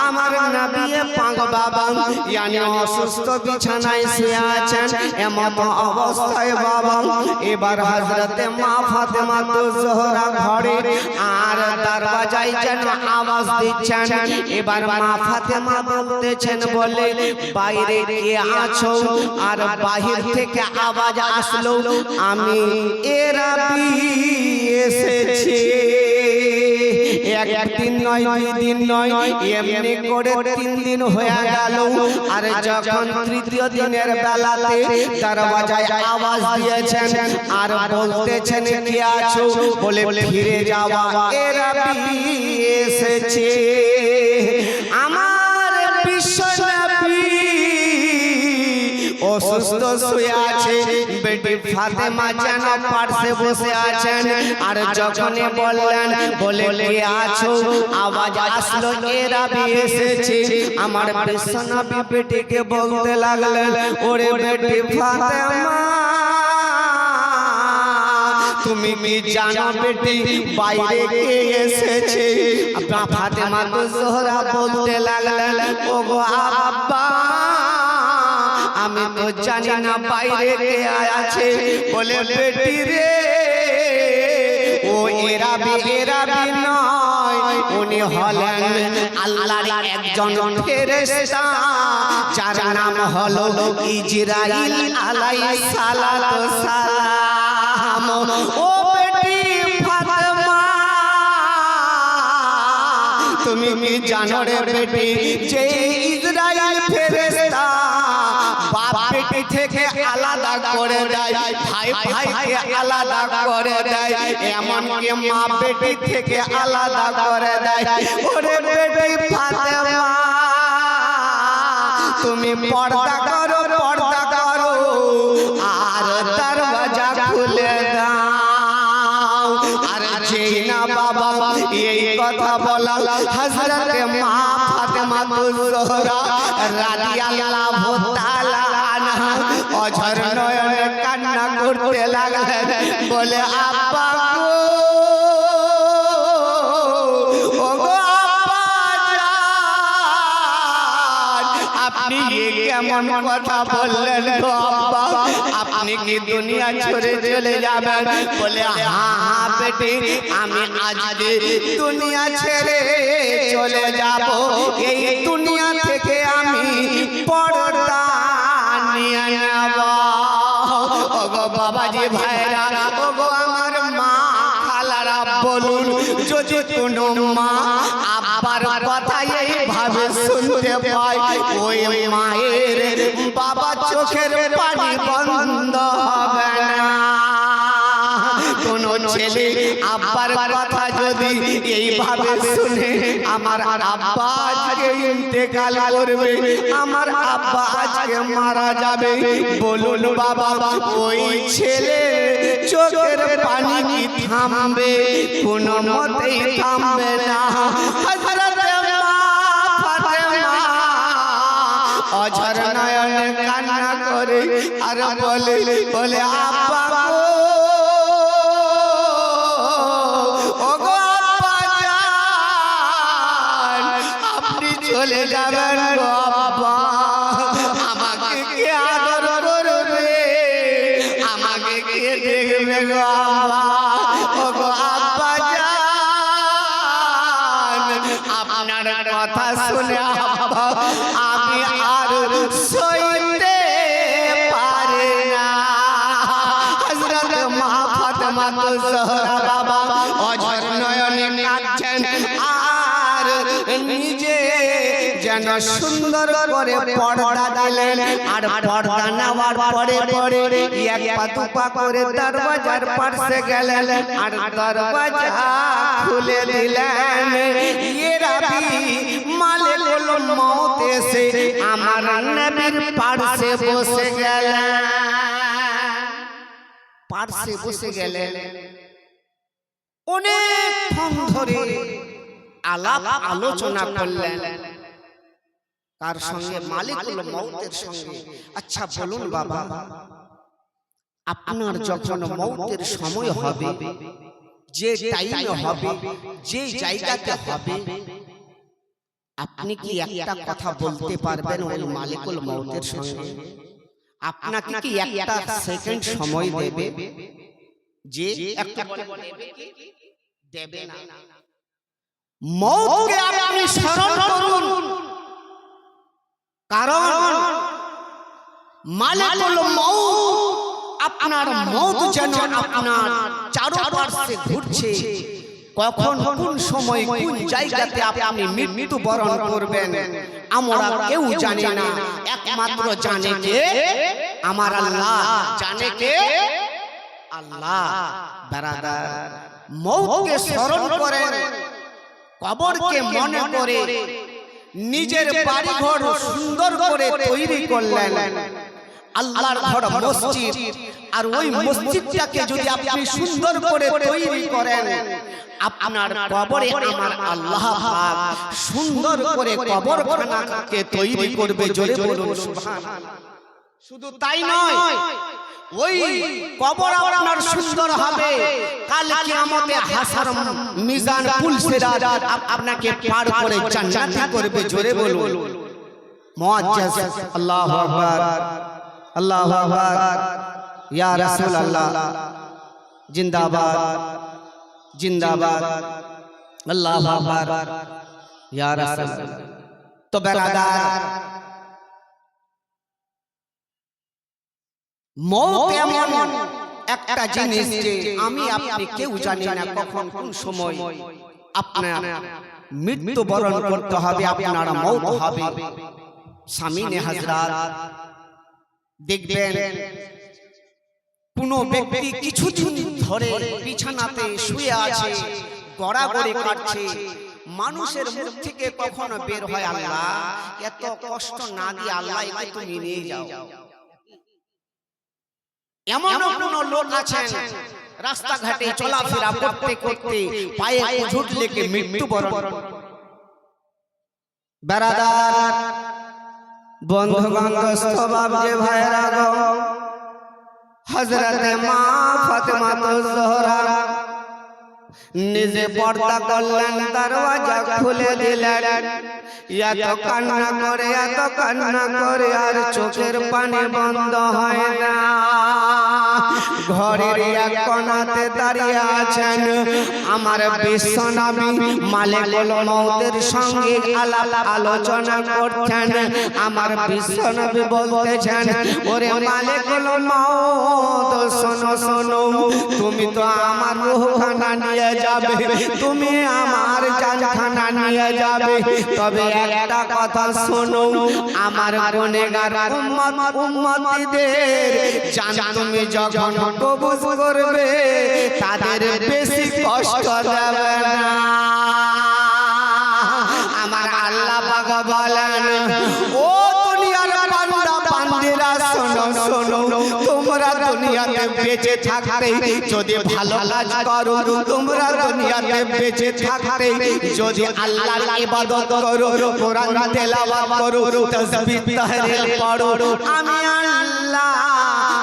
আমার নবী পাক বাবা ইয়ানি অসুস্থ বিছানায় শুয়ে আছেন। এমত অবস্থায় বাবা এবার হযরতে মা ফাতেমাতুজ জোহরা ঘরে আর দরওয়াজায় যেন আওয়াজ দিচ্ছেন। এবার মা ফাতেমা বলতেছেন বলে বাইরে কে আছো? আর বাহির থেকে আওয়াজ আসলো আমি এ রাবি এসেছি। একদিন নয় 2 দিন নয় এমনি করে 3 দিন হয়ে গেল। আর যখন তৃতীয় দিনের বেলাতে দরওয়াজায় আওয়াজ দিয়েছেন আর বলতেছেন কে আছো? বলে ফিরে যাওয়া এ রাবি এসেছে। আমার বিশ্ব নবী ও অসুস্থ শুয়ে আছে, বেটি ফাতেমা যেন পাশে বসে আছেন। আর যখনই বললেন বলে কে আছো, আওয়াজ আসলো এ রাবি এসেছে। আমার বিশ্বনবী বেটিকে বলতে লাগলেন, ওরে বেটি ফাতেমা, তুমি কি জানো বেটি বাইরে কে এসেছে? ফাতেমা তো জোহরা বলতে লাগলেন, ওগো আব্বা, আমি তো জানি না বাইরে কে আছে। বলে বেটি রে, ও এরাবি নয়, উনি হলেন আল্লাহর একজন ফেরেশতা, যার নাম হলো ইজরাইল আলাইহিস সালাতু সালাম। ও বেটি ফাতেমা, তুমি কি জানো রে বেটি, যে ইজরাইল ফেরেশতা বাপ বেটি থেকে আলাদা করে দেয়, ভাই ভাইকে আলাদা করে দেয়, এমনকি মা বেটি থেকে আলাদা করে দেয়। ওরে বেটি ফাতেমা, তুমি পর্দা করো, পর্দা করো, আর দরওয়াজা খুলে দাও। আর যেই না বাবা এই কথা বলা, হযরত মা ফাতেমা জোহরা রাদিয়াল্লাহু তাআলা আনহা অঝর নয়নে কান্না করতে লাগলেন। বলে আব্বা গো, ওগো আব্বা জান, আপনি কেমন কথা বললেন গো আব্বা? আপনি কি দুনিয়া ছেড়ে চলে যাবেন? বলে হ্যাঁ বেটি, আমি আজকে দুনিয়া ছেড়ে চলে যাব। এই দুনিয়া থেকে আমি পর্দা নিয়ে নেব। ওগো বাবাজি ভাইরা, ওগো আমার মা খালারা, বলুন যদি কোনো মা আব্বার কথা এইভাবে শুনতে পায়, ওই মায়ের বাবা চোখের পানি বন্ধ হবে না। কোন ছেলে আব্বার কথা যদি এইভাবে শুনে, আমার আব্বা আজকে ইন্তেকাল করবে, আমার আব্বা আজকে মারা যাবে, বলুন বাবা ওই ছেলে চোখের পানি কি থামবে? কোনো মতেই থামবে না। হযরত মা ফাতেমা অঝর নয়নে কান্না করে আর বলে আব্বা গো, ওগো আব্বা জান, আপনি চলে যাবেন গো আব্বা, আমাকে কে আদর করবে, আমাকে কে দেখবে গো আব্বা? ওগো আব্বা জান, আপনার কথা শুনে আব্বা আমি আর সইতে পারি না। হযরত মা ফাতেমা জোহরা বাবা অঝর নয়নে কাঁদছেন, আর নিজে যেন সুন্দর করে পর্দা দিলেন। আর পর্দা নেওয়ার পরে পরে এক পা দুপা করে দরওয়াজার পাশে গেলেন, আর দরওয়াজা খুলে দিলেন। এ রাবি মালিকুল মউত এসে আমার নবীর পাশে বসে গেলেন, পাশে বসে গেলেন। অনেকক্ষণ ধরে আলাপ আলোচনা করলেন। তার সঙ্গে মালিকুল মউতের সঙ্গে। আচ্ছা বলুন বাবা, আপনার যখন মউতের সময় হবে, যে টাইমে হবে, যে জায়গাতে হবে, আপনি কি একটা কথা বলতে পারবেন ওই মালিকুল মউতের সঙ্গে? আপনাকে কি একটা সেকেন্ড সময় দেবে যে একটা দেবে না? মউতকে আপনি স্মরণ করুন, কারণ মালিকুল মউত আপনার মউত যেন আপনার চারপাশে ঘুরছে। কখন কোন সময় কোন জায়গাতে আপনি মৃত্যুবরণ করবেন আমরা কেউ জানি না, একমাত্র জানে কে? আমার আল্লাহ। জানে কে? আল্লাহ। বারাদার, মউতকে স্মরণ করেন, কবরকে মনে করে নিজের বাড়িঘর সুন্দর করে তৈরি করলেন। আল্লাহর ঘর মসজিদ, আর ওই মসজিদটাকে যদি আপনি সুন্দর করে তৈরি করেন, আপনার কবরে আমার আল্লাহ পাক সুন্দর করে কবরখানাকে তৈরি করবে। জোরে বলুন সুবহানাল্লাহ। শুধু তাই নয়, ওই কবর আপনার সুন্দর হবে, কাল কিয়ামতে হাসর মিজান পুলসিরাত আপনাকে পার করে জান্নাতি করবে। জোরে বলুন মুআজ্জাজ আল্লাহু আকবার, আল্লাহু আকবার, ইয়া রাসূলুল্লাহ জিন্দাবাদ, জিন্দাবাদ, আল্লাহু আকবার, ইয়া রাসূলুল্লাহ। তো বেরাদার, মওত এমন একটা জিনিস যে আমি আপনি কেউ জানি না কখন কোন সময় আপনার মৃত্যুবরণ করতে হবে, আপনার মওত হবে। সামিনে হযরত দেখবেন কোন ব্যক্তি কিছুদিন ধরে বিছানাতে শুয়ে আছে, গড়াগড়ি কাটছে, মানুষের মুখ থেকে কখনো বের হয়, আল্লাহ এত কষ্ট না দিয়ে আল্লাহ একে তুমি নিয়ে যাও। এমন কোন লোক আছেন রাস্তাঘাটে চলাফেরা করতে করতে পায়ে ঝুট লেগে মৃত্যুবরণ। বেরাদার, বন্ধুগণ, দোস্ত, বাবজি, ভাইরা গো, হযরতে মা ফাতেমাতুজ জোহরা নিজে পর্দা করলেন, দরওয়াজা খুলে দিলেন। এত কান্না করে, এত কান্না করে, আর চোখের পানি বন্ধ হয় না। ঘরের এক কোণাতে দাঁড়িয়ে আছেন আমার বিশ্বনবী মালিকুল মউতের সঙ্গে আলাপ আলোচনা করছেন। আমার বিশ্বনবী বলতেছেন, ওরে মালিকুল মউত, শোনো শোনো, তুমি তো আমার রূহখানা নিয়ে যাবে, তুমি আমার জানখানা নিয়ে যাবে, তবে একটা কথা শোনো, আমার গুনাহগার উম্মতিদের জান তুমি যখন কবুল করবে তাদের বেশি কষ্ট দেবে না। আমার আল্লাহ পাক বলেন, ও দুনিয়ার বান্দা বান্দিরা, শোনো শোনো, তোমরা দুনিয়াতে বেঁচে থাকতে যদি ভালো কাজ করো, তোমরা দুনিয়াতে বেঁচে থাকতে যদি আল্লাহর ইবাদত করো, কোরআন তেলাওয়াত করো, তাসবিহ তাহলিল পড়ো, আমি আল্লাহ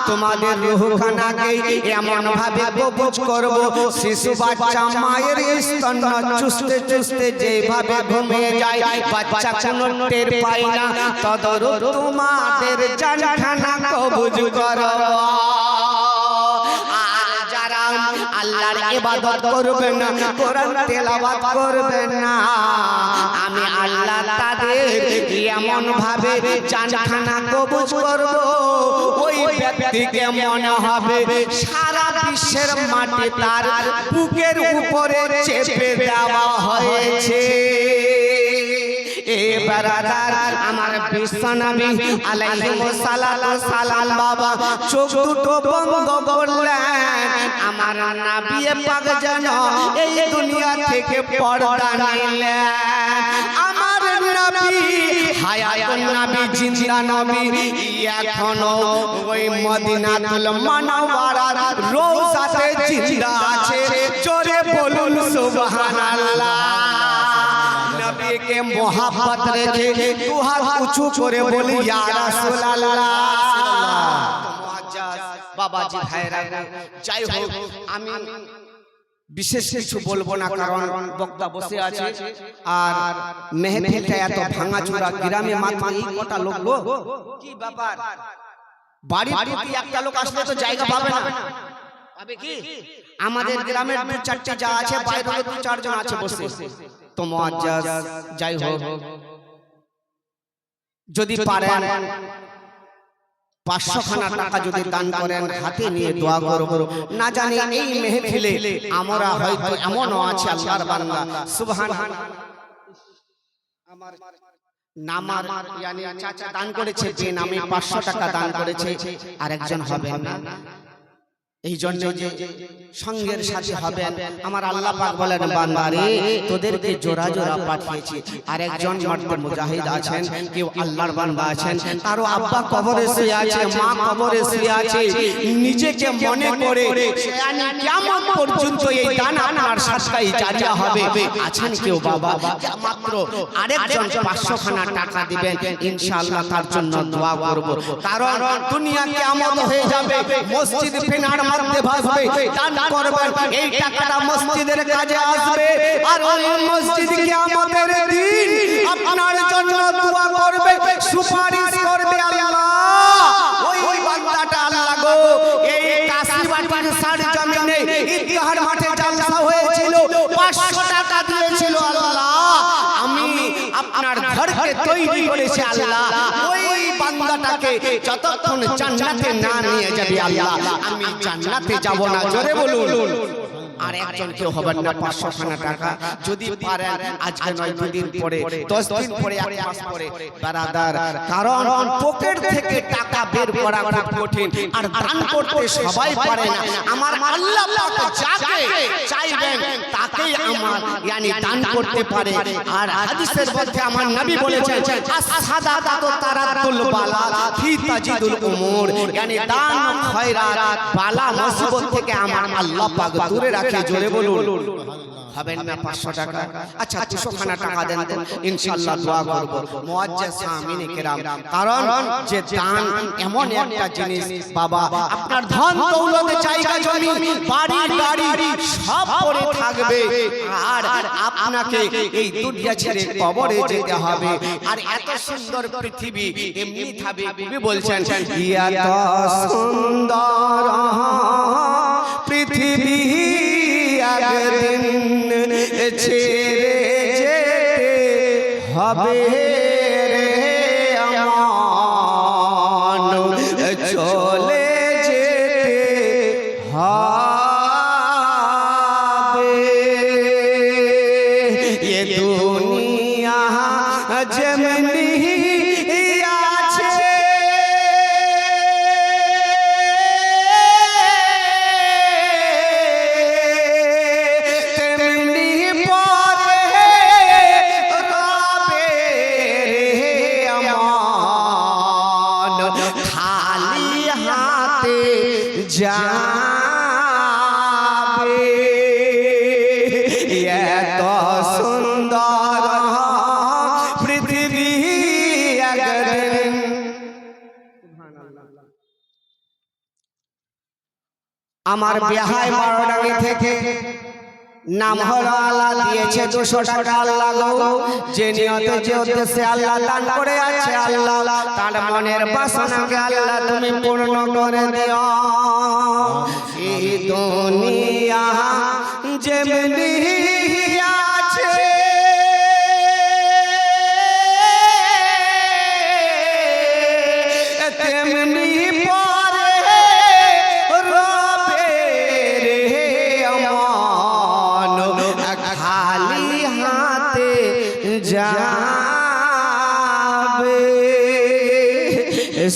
তোমাদের রূহখানাকে এমন ভাবে কবজ করব, শিশু বাচ্চা মায়ের স্তন চুষতে চুষতে যেভাবে ঘুমিয়ে যায়, বাচ্চা কোনো টের পায় না, তদরূপ তোমাদের জানখানা কবজ করব। আল্লাহর ইবাদত করবে না, কোরআন তেলাওয়াত করবে না, আমি আল্লাহ তাদের এমন ভাবে জানখানা কবজ করব, ওই ব্যক্তিকে মনে হবে সারা বিশ্বের মাটি তার বুকের উপরে চেপে দেওয়া হয়েছে। বেরাদার, আমার বিশ্বনবী আলাইহিস সালাতু সালাম বাবা চোখ দুটো বন্ধ করলেন, আমার নবী পাক যেন এই দুনিয়া থেকে পর্দা নিলেন। আমার নবী হায়াতুন নবী, জিন্দা নবী, এখনো ওই মদিনাতুল মুনাওয়ারার রওজাতে জিন্দা আছে। জোরে বলুন সুবহানাল্লাহ। নবীকে মোহাব্বত রেখে দু হাত উঁচু করে বলি, ইয়া রাসূলুল্লাহ। মুআজ্জাজ বাবাজি, ভাইরা, যাই হোক, আমি বিশেষ কিছু বলবো না, কারণ বক্তা বসে আছে, আর মেহফিলটা এত ভাঙাচোরা, গ্রামে মাত্র এই কটা লোক, কি ব্যাপার, বাড়ি প্রতি একটা লোক আসলে তো জায়গা পাবে না, পাবে কি? আমাদের গ্রামের দু চারটে যা আছে, বাইরে দু চারজন আছে বসে। তো মুআজ্জাজ, যাই হোক, যদি পারেন 500 খানা টাকা যদি দান করেন, হাতে নিয়ে দোয়া করব। না জানি এই মেহফিলে আমরা হয়তো এমনও আছে আল্লাহর বান্দা, সুবহানাল্লাহ, আমার নামার ইয়ানি চাচা দান করেছে, যে নামে 500 টাকা দান করেছে, আর একজন হবেন না, এই জন্য যে সঙ্গের সাথে হবেন, আমার আল্লাহ পাক বলেন বান্দা রে তোদেরকে জোড়া জোড়া পাঠিয়েছি। আর একজন মর্দ মুজাহিদ আছেন, কেউ আল্লাহর বান্দা আছেন, তারও আব্বা কবরে শুয়ে আছে, মা কবরে শুয়ে আছে, নিজেকে মনে করে কিয়ামত পর্যন্ত এই দান আপনার সাথেই জারিয়া হবে। আছেন কেউ বাবা মাত্র আরেকজন 500 খানা টাকা দিবেন, ইনশাআল্লাহ তার জন্য দোয়া করব। কারণ দুনিয়া কিয়ামত হয়ে যাবে, মসজিদ ফিনার মধ্যে ভাসবে, দান করবেন, এই টাকাটা মসজিদের কাজে আসবে। আর ওই মসজিদ কিয়ামতের দিন আপনার জন্য দোয়া করবে, সুপারিশ করবে আল্লাহ। ওই বান্দাটা আল্লাহ গো, এই কাশিবাটির সরজমিনে ইতিহার মাঠে জালসা হয়েছিল, 500 টাকা দিয়েছিল আল্লাহ, আমি আপনার ঘরকে তৈরি করেছি আল্লাহ। ওই বান্দাটাকে যতক্ষণ জান্নাতে না নিয়ে যাবে আল্লাহ, আমি জান্নাতে যাব না। জোরে বলুন। আর একজন কেউ হবেন না 500 খানা টাকা যদি পারেন, আজকে নয় 2 দিন পরে, 10 দিন পরে, 1 মাস পরে বারাদার। কারণ পকেট থেকে টাকা বের করা খুব কঠিন, আর দান করতে সবাই পারে না। আমার আল্লাহ পাক যাকে চাইবেন তাকেই আমার দান করতে পারে। আর হাদিসের মধ্যে আমার নবী বলেছেন as-সাদাকাতু তারাদ্দুল বালা ফি তাজিদুল উমুর, দান খয়রাত বালা মুসিবত থেকে আমার আল্লাহ পাক দূরে রাখে। জোরে বলুন। হবেন না 500 টাকা? আচ্ছা 200 খানা টাকা দেন তো, ইনশাআল্লাহ দোয়া করব। মুআজ্জাজ সামিনে কেরাম, কারণ যে দান এমন একটা জিনিস বাবা, আপনার ধন দৌলত জায়গা জমি বাড়ি গাড়ি সব পড়ে থাকবে, আর আপনাকে এই দুনিয়া ছেড়ে কবরে যেতে হবে। আর এত সুন্দর পৃথিবী এমনি থাকবে, কবি বলছেন এত সুন্দর পৃথিবী একদিন ছেড়ে যেতে হবে রে আমান, চলে যেতে হবে। এ দুনিয়া যেমনি যাবে, এত সুন্দর পৃথিবী একদিন। আমার বিহাই মারডাঙ্গি থেকে নাম হলো আল্লাহ দিয়েছে 200 টাকা আল্লাহ গো, যে নিয়তে যে উদ্দেশ্যে আল্লাহ দান করে আছে আল্লাহ তার মনের বাসনাকে আল্লাহ তুমি পূর্ণ করে দিও। এই দুনিয়া যেমনি আছে তেমনি পরে রবে রে আমান, খালি হাতে যাবে।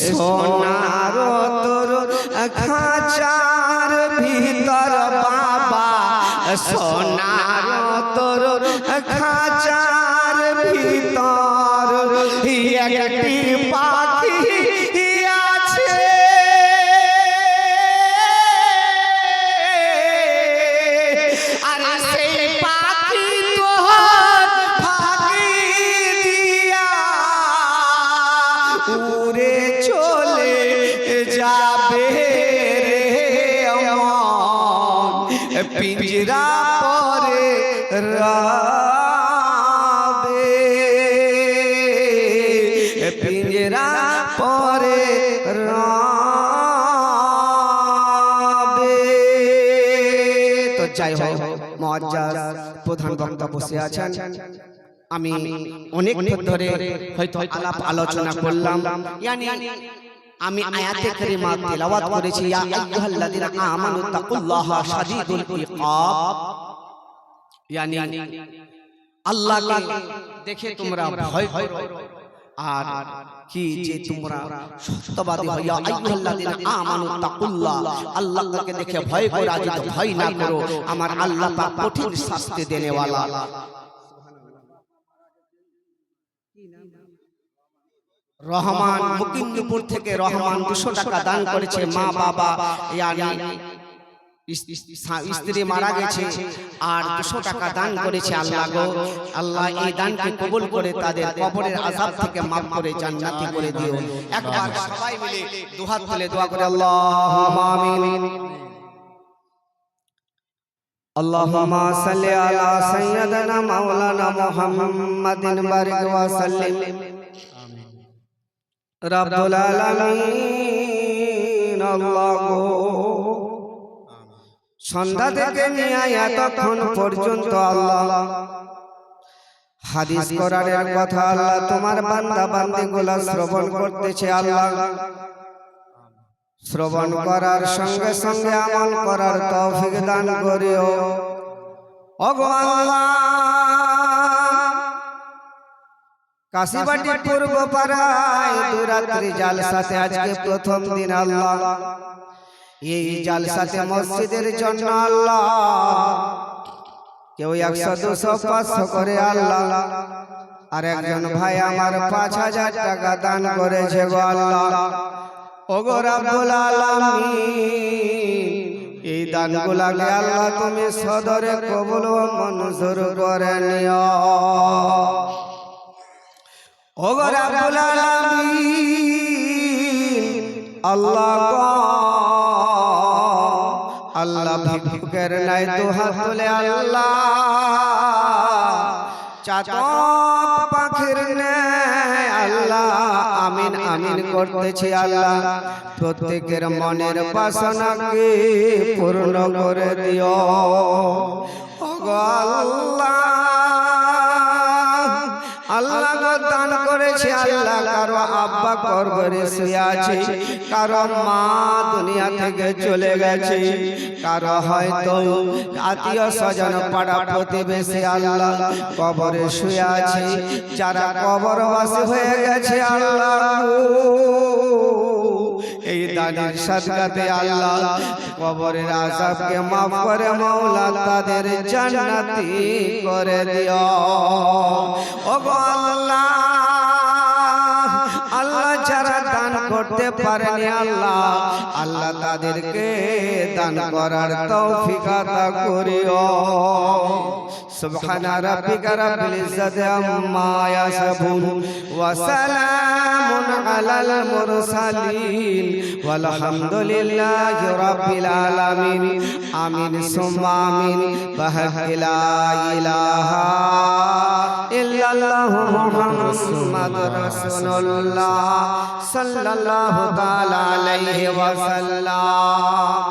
সোনার তোর খাঁচার ভিতর বাবা, সোনার তোর খাঁচার ভিতর একটি পাখি আছে, আর সেই পাখি তোর ফাঁকি দিয়া উড়ে চলে যাবে রে আমান, পিঞ্জরা পরে রাবে, পিঞ্জরা পরে রাবে। তো যাই হোক, মুআজ্জাজ প্রধান বক্তা বসে আছেন, আমি অনেক ধরে হয়তো আলাপ আলোচনা করলাম, আমি আয়াতে কারিমা তেলাওয়াত করেছি, ইয়া আইয়ুহাল্লাযীনা আমানু তাকুল্লাহা শাদীদুল ইকাব, আল্লাহকে দেখে তোমরা ভয় করো, আর কি যে তোমরা সত্যবাদী হইয়া আইয়ুহাল্লাযিনা আমানু তাকুল্লাহ, আল্লাহকে দেখে ভয় করা, যদি ভয় না করো আমার আল্লাহ পাক কঠিন শাস্তি দেনেওয়ালা। রহমান মুকিমপুর থেকে রহমান 200 টাকা দান করেছে। মা বাবা স্ত্রী মারা গেছে আর 200 টাকা দান করেছে। আল্লাহ গো, আল্লাহ এই দানকে কবুল করে তাদের কবরের আযাব থেকে মাফ করে জান্নাতি করে দিও। একবার সবাই মিলে দুহাত তুলে দোয়া করে আল্লাহুম্মা আমিন। আল্লাহুম্মা সাল্লি আলা সাইয়্যিদিনা মাওলানা মুহাম্মাদিন বারিক ওয়া সাল্লিম। রব্বুল আলামিন আল্লাহ সন্ধ্যা থেকে নিয়ে এতক্ষণ পর্যন্ত আল্লাহ হাদিস কোরআনের কথা আল্লাহ তোমার বান্দা বান্দীগুলো শ্রবণ করতেছে। আল্লাহ শ্রবণ করার সঙ্গে সঙ্গে আমল করার তৌফিক দান করিও। ওগো আল্লাহ, কাশীবাটি পূর্ব পাড়ায় দুরাত্রি জালসাতে আজকে প্রথম দিন আল্লাহ, এই জালসাতে মসজিদের জন্য আল্লাহ কেউ 100 200 500 করে আল্লাহ, আর একজন ভাই আমার 5000 টাকা দান করেছে গো আল্লাহ। ওগো রব্বুল আলামিন, এই দানগুলোকে আল্লাহ তুমি সদরে কবুল ও মঞ্জুর করে নিও। ওগো রব্বুল আলামিন আল্লাহ, আল্লাহ ভিক্ষুকের নাই দুহাত তুলে আল্লাহ চাতক পাখির ন্যায় আল্লাহ আমিন আমিন করতেছি। আল্লাহ প্রত্যেকের মনের বাসনাকে পূর্ণ করে দিও। ওগো আল্লাহ, আল্লাহ দান করেছে আল্লাহ, কারো আব্বা কবরে শুয়ে আছে, কারো মা দুনিয়া থেকে চলে গেছে, কারো হয়তো আত্মীয় স্বজন পাড়া প্রতিবেশী আল্লাহ কবরে শুয়ে আছে। যারা কবরবাসী হয়ে গেছে আল্লাহ, এই দানের সাদকাতে আল্লাহ কবরের আযাবকে মাফ করে মাওলা তাদের জান্নাতি করে দিও। ওগো আল্লাহ, আল্লাহ যারা দান করতে পারেনি আল্লাহ, আল্লাহ তাদেরকে দান করার তৌফিক আতা করিও। সুবহানা রাব্বিকা রাব্বিল ইজ্জাতি আম্মা ইয়াসিফুন ওয়া সালামুন আলাল মুরসালিন ওয়ালহামদুলিল্লাহি রাব্বিল আলামিন। আমিন সুম্মা আমিন। বাহাক্কি লা ইলাহা ইল্লাল্লাহু মুহাম্মাদুর রাসূলুল্লাহ সাল্লাল্লাহু তাআলা আলাইহি ওয়া সাল্লাম।